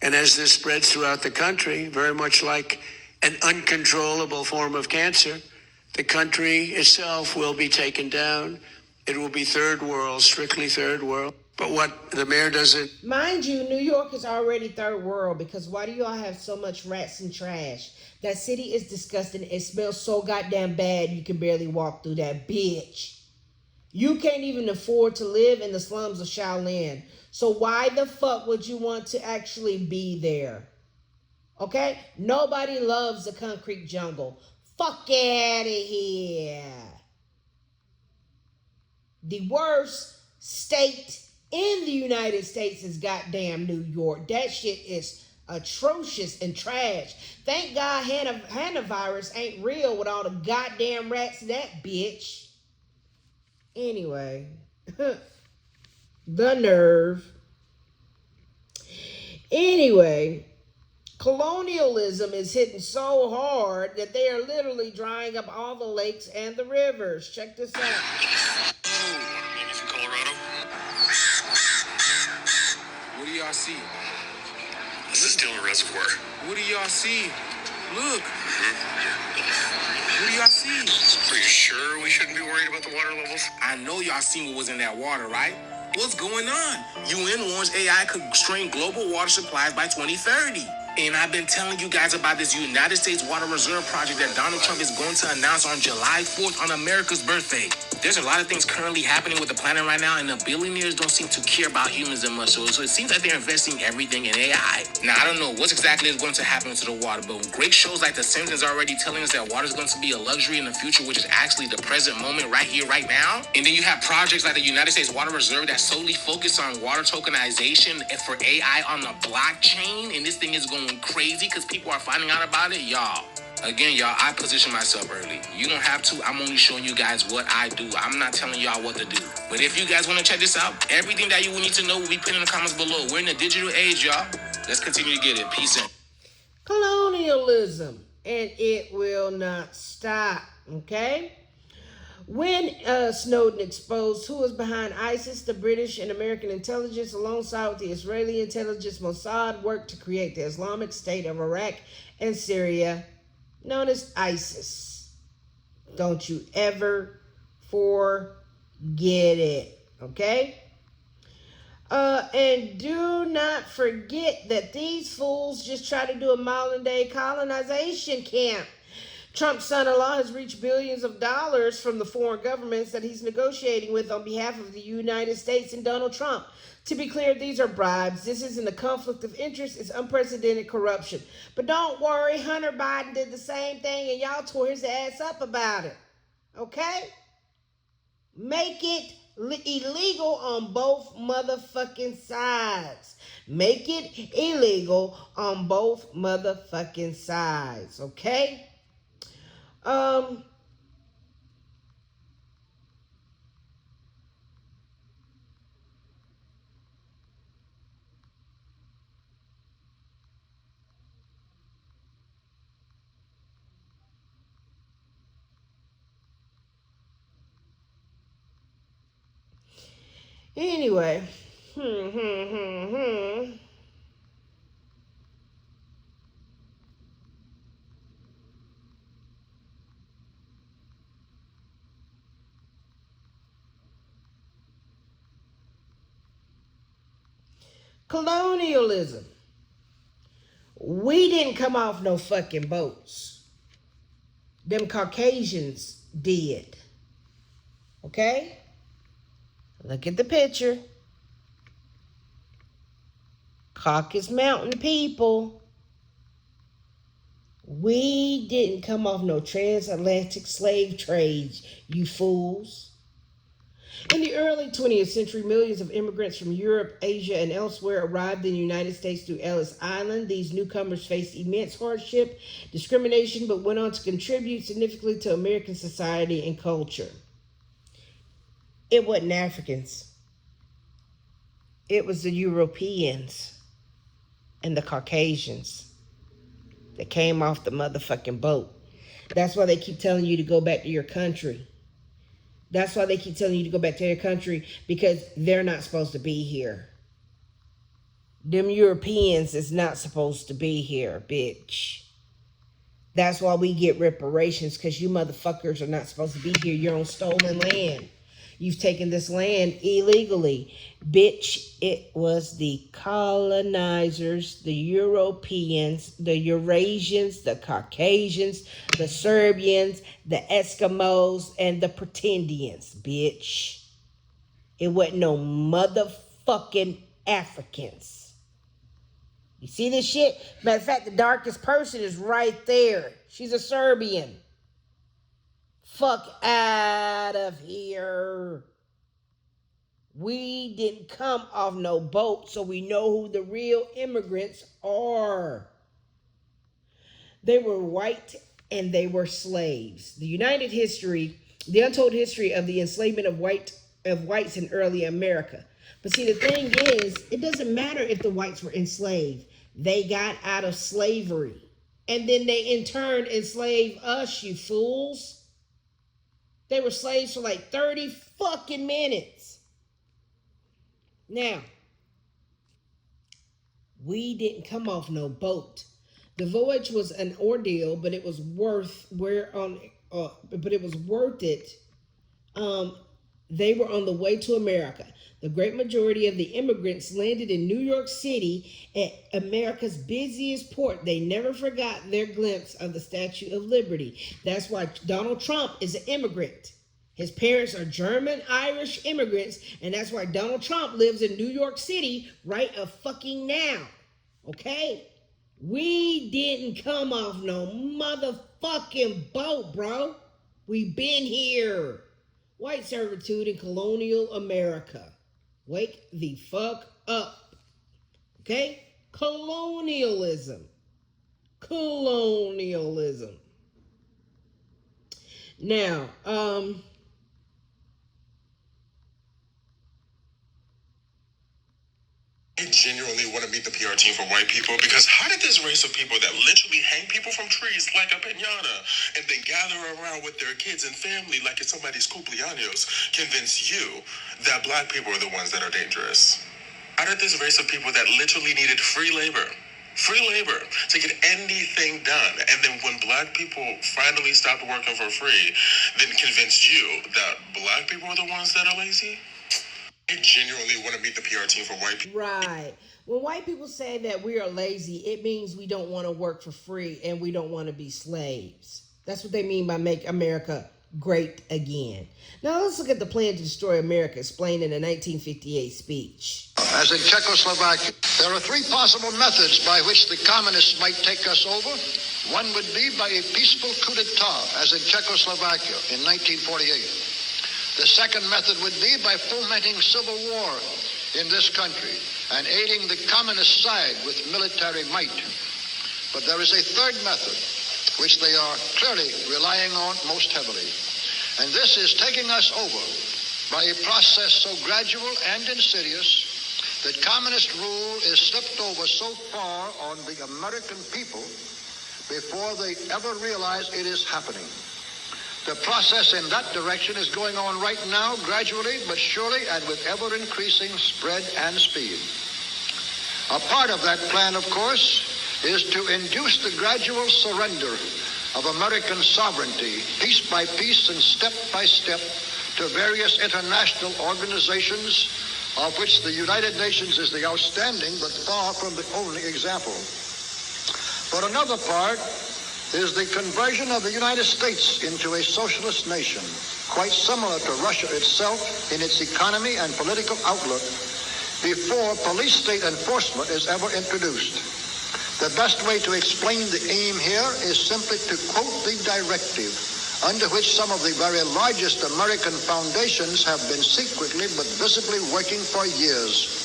And as this spreads throughout the country, very much like an uncontrollable form of cancer, the country itself will be taken down. It will be third world, strictly third world. But what the mayor doesn't... Mind you, New York is already third world, because why do y'all have so much rats and trash? That city is disgusting. It smells so goddamn bad you can barely walk through that bitch. You can't even afford to live in the slums of Shaolin. So why the fuck would you want to actually be there? Okay? Nobody loves the concrete jungle. Fuck out of here. The worst state in the United States is goddamn New York. That shit is atrocious and trash. Thank God hantavirus ain't real with all the goddamn rats in that bitch. Anyway. The nerve. Anyway. Colonialism is hitting so hard that they are literally drying up all the lakes and the rivers. Check this out. Maybe from Colorado. What do y'all see? This is still a reservoir. What do y'all see? Look. What do y'all see? Are you sure we shouldn't be worried about the water levels? I know y'all seen what was in that water, right? What's going on? UN warns AI could strain global water supplies by 2030. And I've been telling you guys about this United States Water Reserve Project that Donald Trump is going to announce on July 4th on America's birthday. There's a lot of things currently happening with the planet right now, and the billionaires don't seem to care about humans that much. So it seems like they're investing everything in AI. Now, I don't know what exactly is going to happen to the water, but great shows like The Simpsons are already telling us that water is going to be a luxury in the future, which is actually the present moment right here, right now. And then you have projects like the United States Water Reserve that solely focus on water tokenization and for AI on the blockchain, and this thing is going crazy because people are finding out about it. Y'all, I position myself early. You don't have to. I'm only showing you guys what I do. I'm not telling y'all what to do. But if you guys want to check this out, everything that you will need to know will be put in the comments below. We're in the digital age, y'all. Let's continue to get it. Peace out. Colonialism, and it will not stop. Okay? When Snowden exposed who was behind ISIS, the British and American intelligence, alongside with the Israeli intelligence Mossad, worked to create the Islamic State of Iraq and Syria, known as ISIS. Don't you ever forget it, okay? And do not forget that these fools just try to do a modern-day colonization camp. Trump's son-in-law has reached billions of dollars from the foreign governments that he's negotiating with on behalf of the United States and Donald Trump. To be clear, these are bribes. This isn't a conflict of interest. It's unprecedented corruption. But don't worry, Hunter Biden did the same thing and y'all tore his ass up about it. Okay? Make it illegal on both motherfucking sides. Make it illegal on both motherfucking sides. Okay? Anyway. Colonialism. We didn't come off no fucking boats. Them Caucasians did. Okay? Look at the picture. Caucasus Mountain people. We didn't come off no transatlantic slave trade, you fools. In the early 20th century, millions of immigrants from Europe, Asia, and elsewhere arrived in the United States through Ellis Island. These newcomers faced immense hardship, discrimination, but went on to contribute significantly to American society and culture. It wasn't Africans. It was the Europeans and the Caucasians that came off the motherfucking boat. That's why they keep telling you to go back to your country. That's why they keep telling you to go back to your country, because they're not supposed to be here. Them Europeans is not supposed to be here, bitch. That's why we get reparations, because you motherfuckers are not supposed to be here. You're on stolen land. You've taken this land illegally. Bitch, it was the colonizers, the Europeans, the Eurasians, the Caucasians, the Serbians, the Eskimos, and the Pretendians, bitch. It wasn't no motherfucking Africans. You see this shit? Matter of fact, the darkest person is right there. She's a Serbian. Fuck out of here. We didn't come off no boat, so we know who the real immigrants are. They were white and they were slaves. The untold history of the enslavement of whites in early America. But see, the thing is, it doesn't matter if the whites were enslaved. They got out of slavery. And then they in turn enslaved us, you fools. They were slaves for like 30 fucking minutes. Now, we didn't come off no boat. The voyage was an ordeal, but it was worth it. They were on the way to America. The great majority of the immigrants landed in New York City, at America's busiest port. They never forgot their glimpse of the Statue of Liberty. That's why Donald Trump is an immigrant. His parents are German, Irish immigrants, and that's why Donald Trump lives in New York City right a fucking now. Okay? We didn't come off no motherfucking boat, bro. We been here. White servitude in colonial America. Wake the fuck up. Okay? Colonialism. Now, I genuinely want to meet the PR team for white people, because how did this race of people that literally hang people from trees like a piñata and then gather around with their kids and family like it's somebody's cumpleaños convince you that black people are the ones that are dangerous? How did this race of people that literally needed free labor to get anything done, and then when black people finally stopped working for free, then convince you that black people are the ones that are lazy? I genuinely want to meet the PR team for white people. Right. When white people say that we are lazy, it means we don't want to work for free and we don't want to be slaves. That's what they mean by make America great again. Now let's look at the plan to destroy America explained in a 1958 speech. As in Czechoslovakia, there are three possible methods by which the communists might take us over. One would be by a peaceful coup d'etat, as in Czechoslovakia in 1948. The second method would be by fomenting civil war in this country and aiding the communist side with military might. But there is a third method, which they are clearly relying on most heavily. And this is taking us over by a process so gradual and insidious that communist rule is slipped over so far on the American people before they ever realize it is happening. The process in that direction is going on right now, gradually but surely, and with ever-increasing spread and speed. A part of that plan, of course, is to induce the gradual surrender of American sovereignty, piece by piece and step by step, to various international organizations, of which the United Nations is the outstanding but far from the only example. But another part is the conversion of the United States into a socialist nation, quite similar to Russia itself in its economy and political outlook, before police state enforcement is ever introduced. The best way to explain the aim here is simply to quote the directive under which some of the very largest American foundations have been secretly but visibly working for years.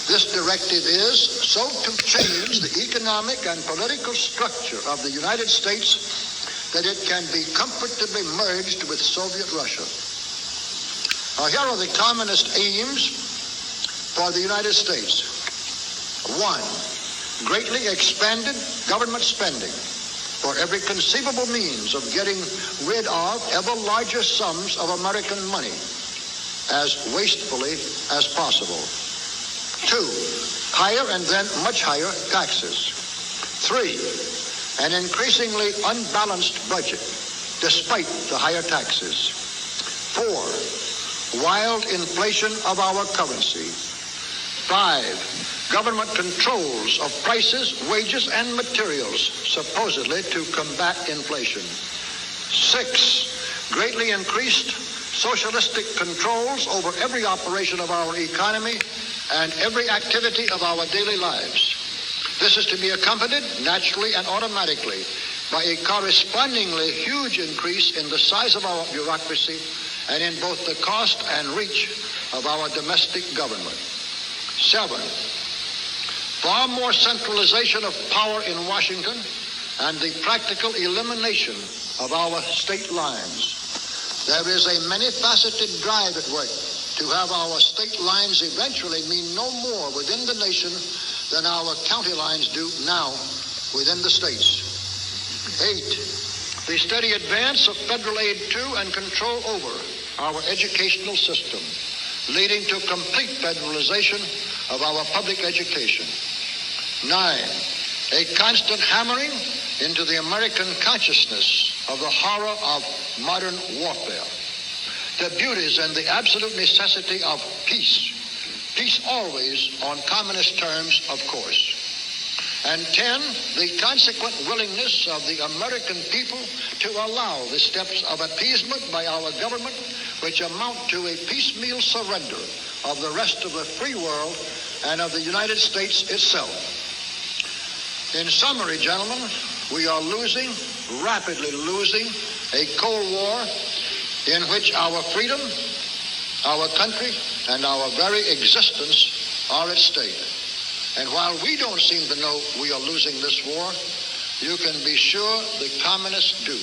This directive is so to change the economic and political structure of the United States that it can be comfortably merged with Soviet Russia. Now, here are the communist aims for the United States. 1, greatly expanded government spending for every conceivable means of getting rid of ever larger sums of American money as wastefully as possible. 2, higher and then much higher taxes. 3, an increasingly unbalanced budget despite the higher taxes. 4, wild inflation of our currency. 5, government controls of prices, wages, and materials, supposedly to combat inflation. 6, greatly increased socialistic controls over every operation of our economy and every activity of our daily lives. This is to be accompanied naturally and automatically by a correspondingly huge increase in the size of our bureaucracy and in both the cost and reach of our domestic government. 7, far more centralization of power in Washington and the practical elimination of our state lines. There is a many-faceted drive at work to have our state lines eventually mean no more within the nation than our county lines do now within the states. 8, the steady advance of federal aid to and control over our educational system, leading to complete federalization of our public education. 9, a constant hammering into the American consciousness of the horror of modern warfare, the beauties and the absolute necessity of peace always on communist terms, of course. And 10, the consequent willingness of the American people to allow the steps of appeasement by our government, which amount to a piecemeal surrender of the rest of the free world and of the United States itself. In summary, gentlemen, we are losing, rapidly losing, a Cold War in which our freedom, our country, and our very existence are at stake. And while we don't seem to know we are losing this war, you can be sure the communists do.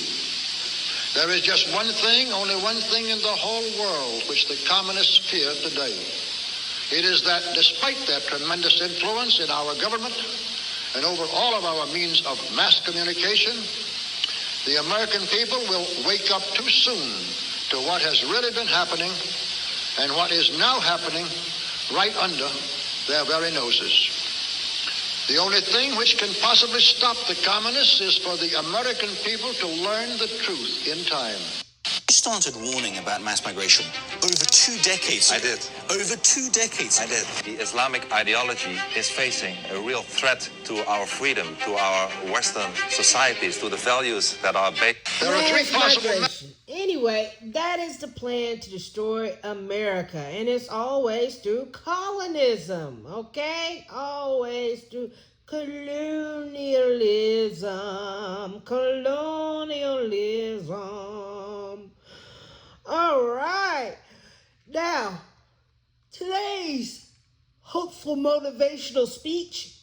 There is just one thing, only one thing in the whole world which the communists fear today. It is that despite their tremendous influence in our government and over all of our means of mass communication, the American people will wake up too soon to what has really been happening and what is now happening right under their very noses. The only thing which can possibly stop the communists is for the American people to learn the truth in time. You started warning about mass migration over 2 decades ago. I did. Over 2 decades ago. I did. The Islamic ideology is facing a real threat to our freedom, to our Western societies, to the values that are based. There are 3 possible. Anyway, that is the plan to destroy America, and it's always through colonialism, okay? Always through colonialism. All right. Now, today's hopeful motivational speech.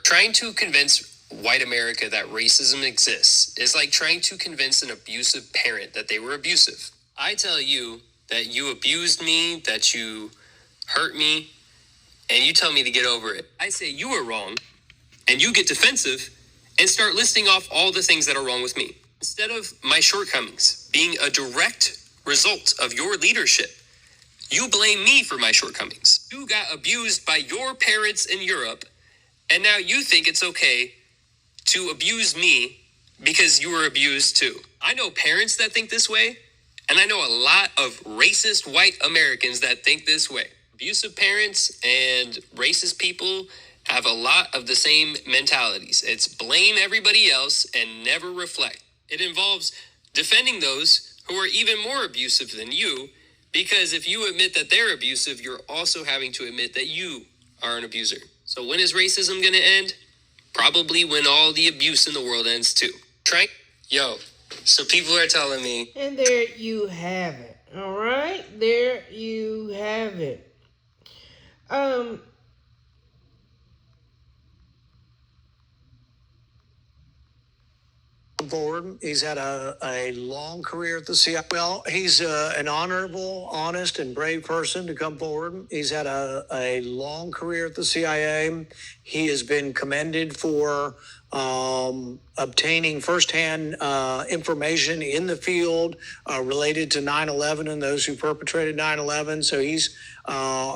Trying to convince white America that racism exists is like trying to convince an abusive parent that they were abusive. I tell you that you abused me, that you hurt me, and you tell me to get over it. I say you were wrong, and you get defensive and start listing off all the things that are wrong with me. Instead of my shortcomings being a direct result of your leadership, you blame me for my shortcomings. You got abused by your parents in Europe, and now you think it's okay to abuse me because you were abused too. I know parents that think this way, and I know a lot of racist white Americans that think this way. Abusive parents and racist people have a lot of the same mentalities. It's blame everybody else and never reflect. It involves defending those who are even more abusive than you, because if you admit that they're abusive, you're also having to admit that you are an abuser. So when is racism going to end? Probably when all the abuse in the world ends too. Trank? Yo, so people are telling me. And there you have it. All right, there you have it. Forward. He's had a long career at the CIA. Well, he's an honorable, honest, and brave person to come forward. He's had a long career at the CIA. He has been commended for obtaining firsthand information in the field related to 9/11 and those who perpetrated 9/11. So he's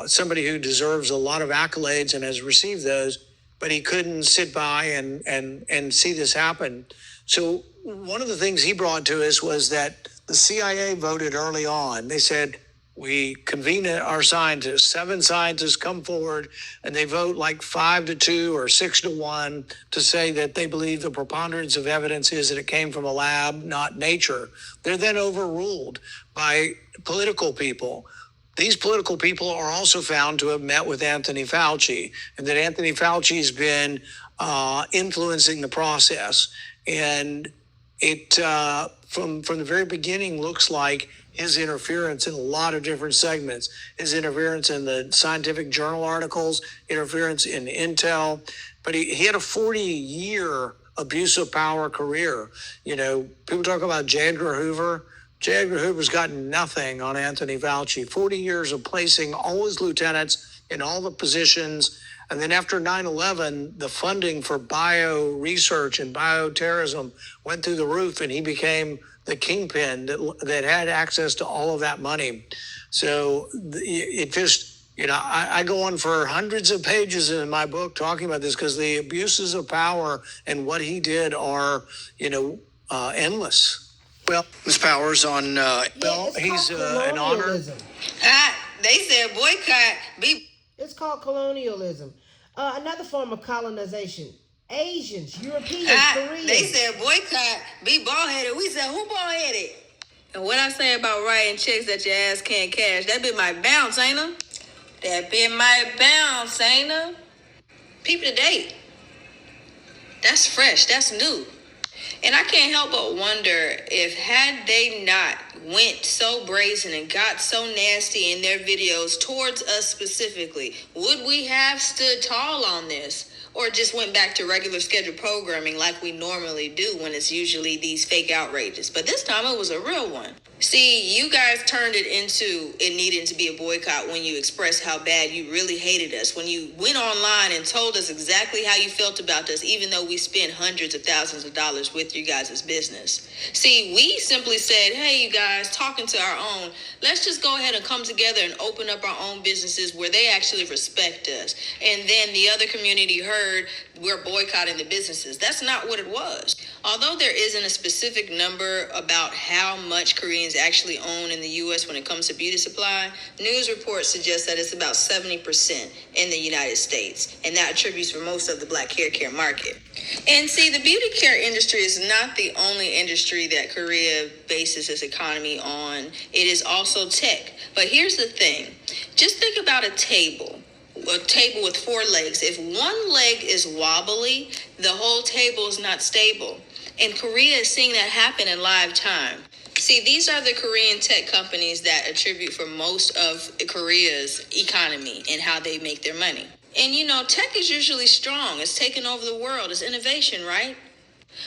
somebody who deserves a lot of accolades and has received those. But he couldn't sit by and see this happen. So one of the things he brought to us was that the CIA voted early on. They said, we convene our scientists, 7 scientists come forward, and they vote like 5-2 or 6-1 to say that they believe the preponderance of evidence is that it came from a lab, not nature. They're then overruled by political people. These political people are also found to have met with Anthony Fauci, and that Anthony Fauci has been influencing the process. And it, from the very beginning, looks like his interference in a lot of different segments, his interference in the scientific journal articles, interference in intel. But he had a 40-year abuse of power career. You know, people talk about J. Edgar Hoover. J. Edgar Hoover's gotten nothing on Anthony Fauci. 40 years of placing all his lieutenants in all the positions. And then after 9/11, the funding for bio research and bioterrorism went through the roof, and he became the kingpin that had access to all of that money. So it just, you know, I go on for hundreds of pages in my book talking about this, because the abuses of power and what he did are, endless. Well, Ms. Powers on, he's an honor. They said boycott. It's called colonialism. Another form of colonization. Asians, Europeans, Koreans. They said boycott, be bald-headed. We said, who bald-headed? And what I say about writing checks that your ass can't cash, that be my bounce, ain't it? That be my bounce, ain't it? People to date. That's fresh, that's new. And I can't help but wonder if had they not went so brazen and got so nasty in their videos towards us specifically, would we have stood tall on this? Or just went back to regular scheduled programming like we normally do when it's usually these fake outrages. But this time it was a real one. See, you guys turned it into it needing to be a boycott when you expressed how bad you really hated us. When you went online and told us exactly how you felt about us, even though we spent hundreds of thousands of dollars with you guys' business. See, we simply said, hey, you guys, talking to our own, let's just go ahead and come together and open up our own businesses where they actually respect us. And then the other community heard we're boycotting the businesses. That's not what it was. Although there isn't a specific number about how much Koreans actually own in the U.S. when it comes to beauty supply, news reports suggest that it's about 70% in the United States, and that attributes for most of the black hair care market. And see, the beauty care industry is not the only industry that Korea bases its economy on. It is also tech. But here's the thing. Just think about a table with 4 legs. If one leg is wobbly, the whole table is not stable. And Korea is seeing that happen in live time. See, these are the Korean tech companies that attribute for most of Korea's economy and how they make their money. And you know, tech is usually strong. It's taken over the world. It's innovation, right?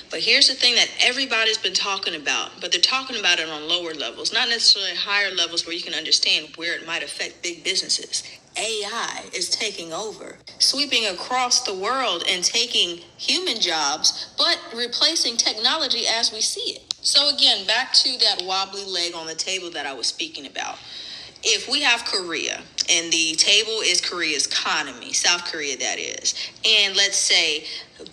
But here's the thing that everybody's been talking about, but they're talking about it on lower levels, not necessarily higher levels where you can understand where it might affect big businesses. AI is taking over, sweeping across the world and taking human jobs, but replacing technology as we see it. So again, back to that wobbly leg on the table that I was speaking about. If we have Korea, and the table is Korea's economy, South Korea that is, and let's say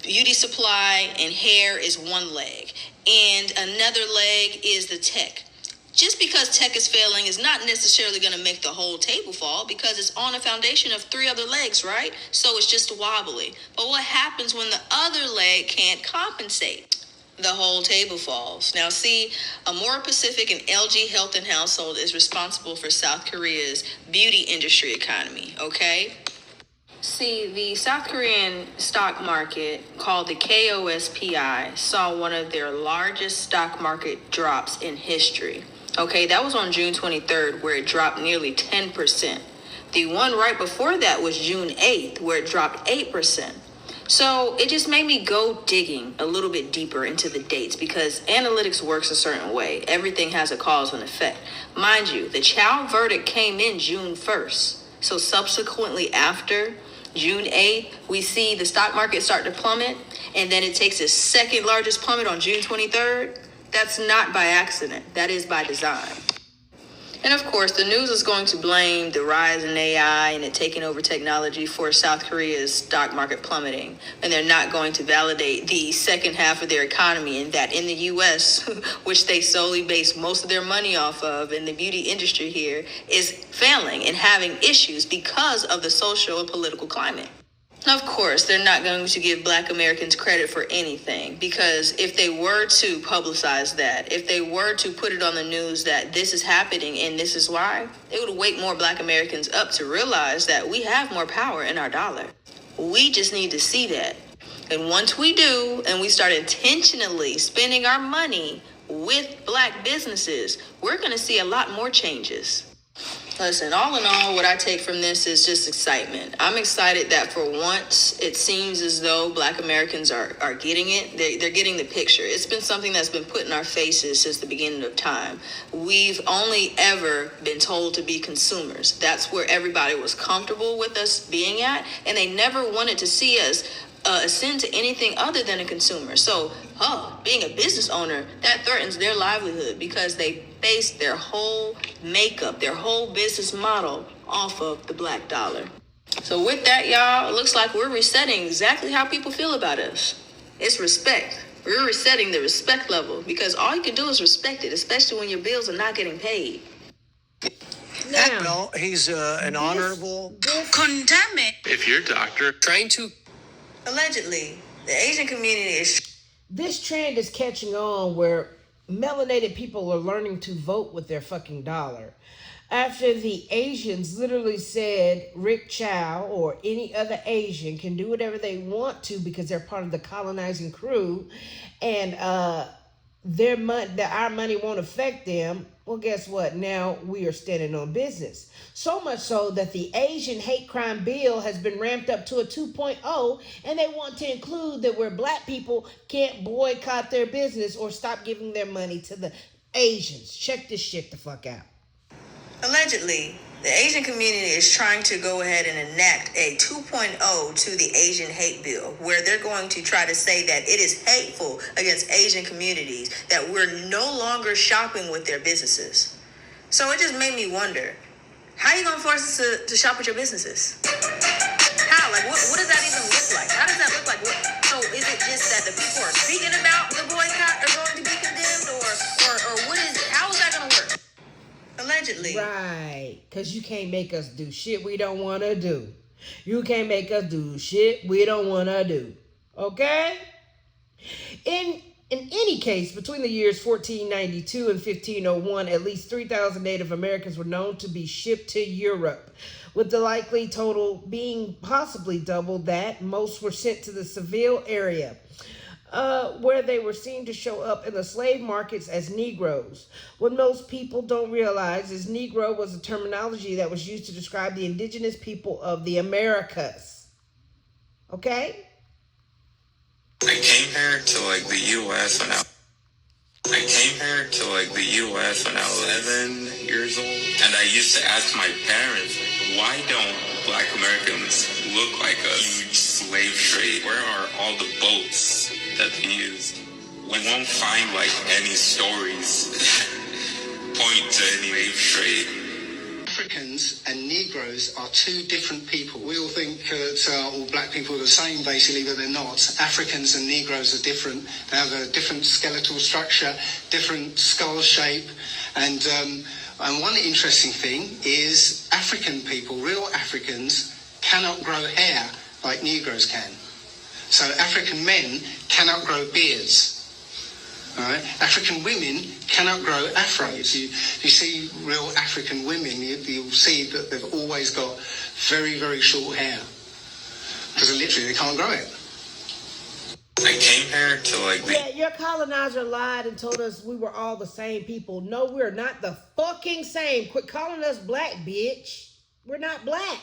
beauty supply and hair is one leg, and another leg is the tech. Just because tech is failing is not necessarily going to make the whole table fall, because it's on a foundation of three other legs, right? So it's just wobbly. But what happens when the other leg can't compensate? The whole table falls. Now see, Amora Pacific and LG Health and Household is responsible for South Korea's beauty industry economy, okay? See, the South Korean stock market, called the KOSPI, saw one of their largest stock market drops in history. Okay, that was on June 23rd, where it dropped nearly 10%. The one right before that was June 8th, where it dropped 8%. So it just made me go digging a little bit deeper into the dates, because analytics works a certain way. Everything has a cause and effect. Mind you, the Chow verdict came in June 1st. So subsequently after June 8th, we see the stock market start to plummet, and then it takes its second largest plummet on June 23rd. That's not by accident. That is by design. And of course, the news is going to blame the rise in AI and it taking over technology for South Korea's stock market plummeting. And they're not going to validate the second half of their economy, and that in the U.S., which they solely base most of their money off of, in the beauty industry here, is failing and having issues because of the social and political climate. Of course, they're not going to give Black Americans credit for anything, because if they were to publicize that, if they were to put it on the news that this is happening and this is why, it would wake more Black Americans up to realize that we have more power in our dollar. We just need to see that. And once we do, and we start intentionally spending our money with Black businesses, we're going to see a lot more changes. Listen, all in all, what I take from this is just excitement. I'm excited that for once, it seems as though Black Americans are getting it. They're getting the picture. It's been something that's been put in our faces since the beginning of time. We've only ever been told to be consumers. That's where everybody was comfortable with us being at, and they never wanted to see us ascend to anything other than a consumer. So, being a business owner, that threatens their livelihood, because they base their whole makeup, their whole business model off of the Black dollar. So with that, y'all, it looks like we're resetting exactly how people feel about us. It's respect. We're resetting the respect level, because all you can do is respect it, especially when your bills are not getting paid. Now, well, he's an honorable... Condemn it. If your doctor trying to... Allegedly, the Asian community is... This trend is catching on, where melanated people are learning to vote with their fucking dollar. After the Asians literally said Rick Chow or any other Asian can do whatever they want to because they're part of the colonizing crew, and our money won't affect them. Well, guess what? Now we are standing on business. So much so that the Asian hate crime bill has been ramped up to a 2.0, and they want to include that where Black people can't boycott their business or stop giving their money to the Asians. Check this shit the fuck out. Allegedly, the Asian community is trying to go ahead and enact a 2.0 to the Asian hate bill, where they're going to try to say that it is hateful against Asian communities, that we're no longer shopping with their businesses. So it just made me wonder, how are you going to force us to shop with your businesses? How? Like, what does that even look like? How does that look like? So is it just that the people are speaking about the boycott are going to be condemned, or what is it? How is that going to work? Allegedly. Right, because you can't make us do shit we don't want to do. You can't make us do shit we don't want to do. Okay? In any case, between the years 1492 and 1501, at least 3,000 Native Americans were known to be shipped to Europe, with the likely total being possibly double that. Most were sent to the Seville area, where they were seen to show up in the slave markets as Negroes. What most people don't realize is Negro was a terminology that was used to describe the indigenous people of the Americas. Okay? I came here to the U.S. when I was 11 years old, and I used to ask my parents, why don't Black Americans look like a huge slave trade. Where are all the boats that we use? We won't find like any stories point to any slave trade. Africans and Negroes are two different people. We all think that all black people are the same, basically, but they're not. Africans and Negroes are different. They have a different skeletal structure, different skull shape, and one interesting thing is African people, real Africans, cannot grow hair like Negroes can. So African men cannot grow beards. All right? African women cannot grow afros. You see real African women, you'll see that they've always got very, very short hair. Because literally they can't grow it. I came here to like... Yeah, your colonizer lied and told us we were all the same people. No, we're not the fucking same. Quit calling us black, bitch. We're not black.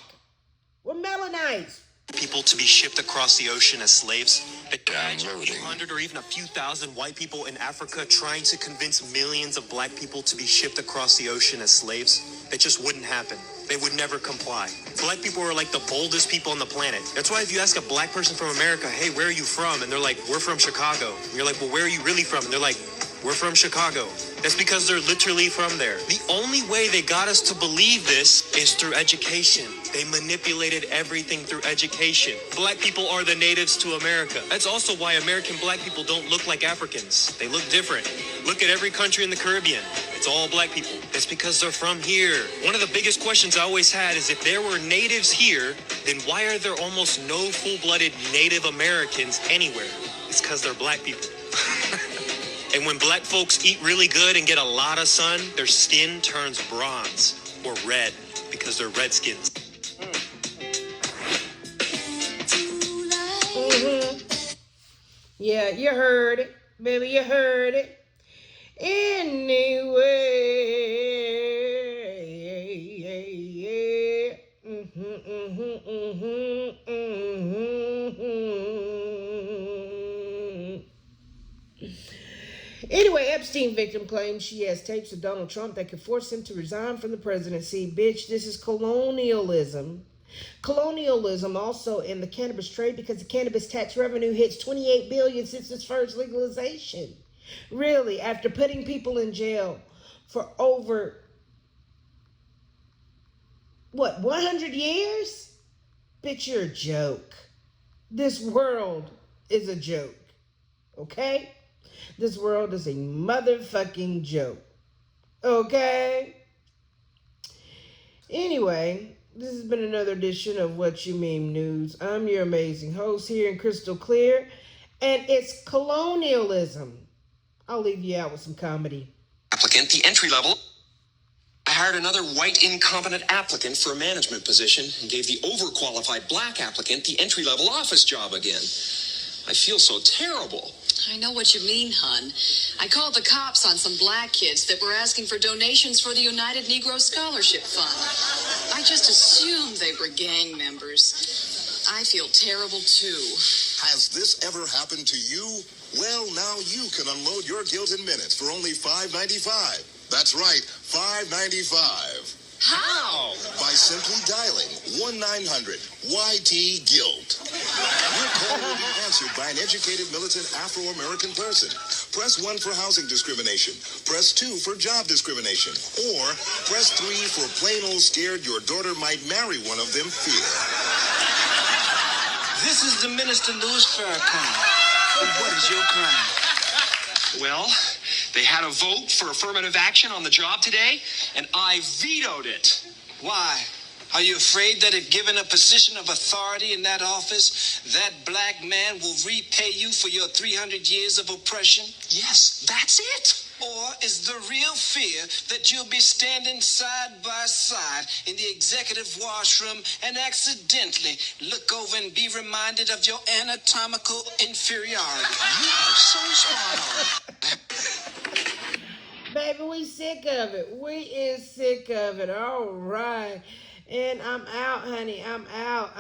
We're melanites. People to be shipped across the ocean as slaves. Imagine 100 or even a few thousand white people in Africa trying to convince millions of black people to be shipped across the ocean as slaves. It just wouldn't happen. They would never comply. Black people are like the boldest people on the planet. That's why if you ask a black person from America, hey, where are you from? And they're like, we're from Chicago. And you're like, well, where are you really from? And they're like, we're from Chicago. That's because they're literally from there. The only way they got us to believe this is through education. They manipulated everything through education. Black people are the natives to America. That's also why American black people don't look like Africans. They look different. Look at every country in the Caribbean. It's all black people. That's because they're from here. One of the biggest questions I always had is if there were natives here, then why are there almost no full-blooded Native Americans anywhere? It's because they're black people. And when black folks eat really good and get a lot of sun, their skin turns bronze or red because they're redskins. Yeah, you heard it. Baby, you heard it. Anyway. Anyway, Epstein victim claims she has tapes of Donald Trump that could force him to resign from the presidency. Bitch, this is colonialism. Colonialism also in the cannabis trade because the cannabis tax revenue hits $28 billion since its first legalization. Really, after putting people in jail for over, 100 years? Bitch, you're a joke. This world is a joke. Okay? This world is a motherfucking joke. Okay? Anyway, this has been another edition of What You Meme News. I'm your amazing host here in Crystal Clear, and it's colonialism. I'll leave you out with some comedy. Applicant, the entry level. I hired another white incompetent applicant for a management position and gave the overqualified black applicant the entry-level office job again. I feel so terrible. I know what you mean, hon. I called the cops on some black kids that were asking for donations for the United Negro Scholarship Fund. I just assumed they were gang members. I feel terrible, too. Has this ever happened to you? Well, now you can unload your guilt in minutes for only $5.95. That's right, $5.95. How? By simply dialing 1-900-YT-GUILT. Your call will be answered by an educated, militant Afro-American person. Press 1 for housing discrimination. Press 2 for job discrimination. Or press 3 for plain old scared your daughter might marry one of them fear. This is the Minister Louis Farrakhan. What is your crime? Well, they had a vote for affirmative action on the job today, and I vetoed it. Why? Are you afraid that if given a position of authority in that office, that black man will repay you for your 300 years of oppression? Yes, that's it. Or is the real fear that you'll be standing side by side in the executive washroom and accidentally look over and be reminded of your anatomical inferiority? You are so spot on. Baby, we sick of it. We is sick of it. All right. And I'm out, honey. I'm out.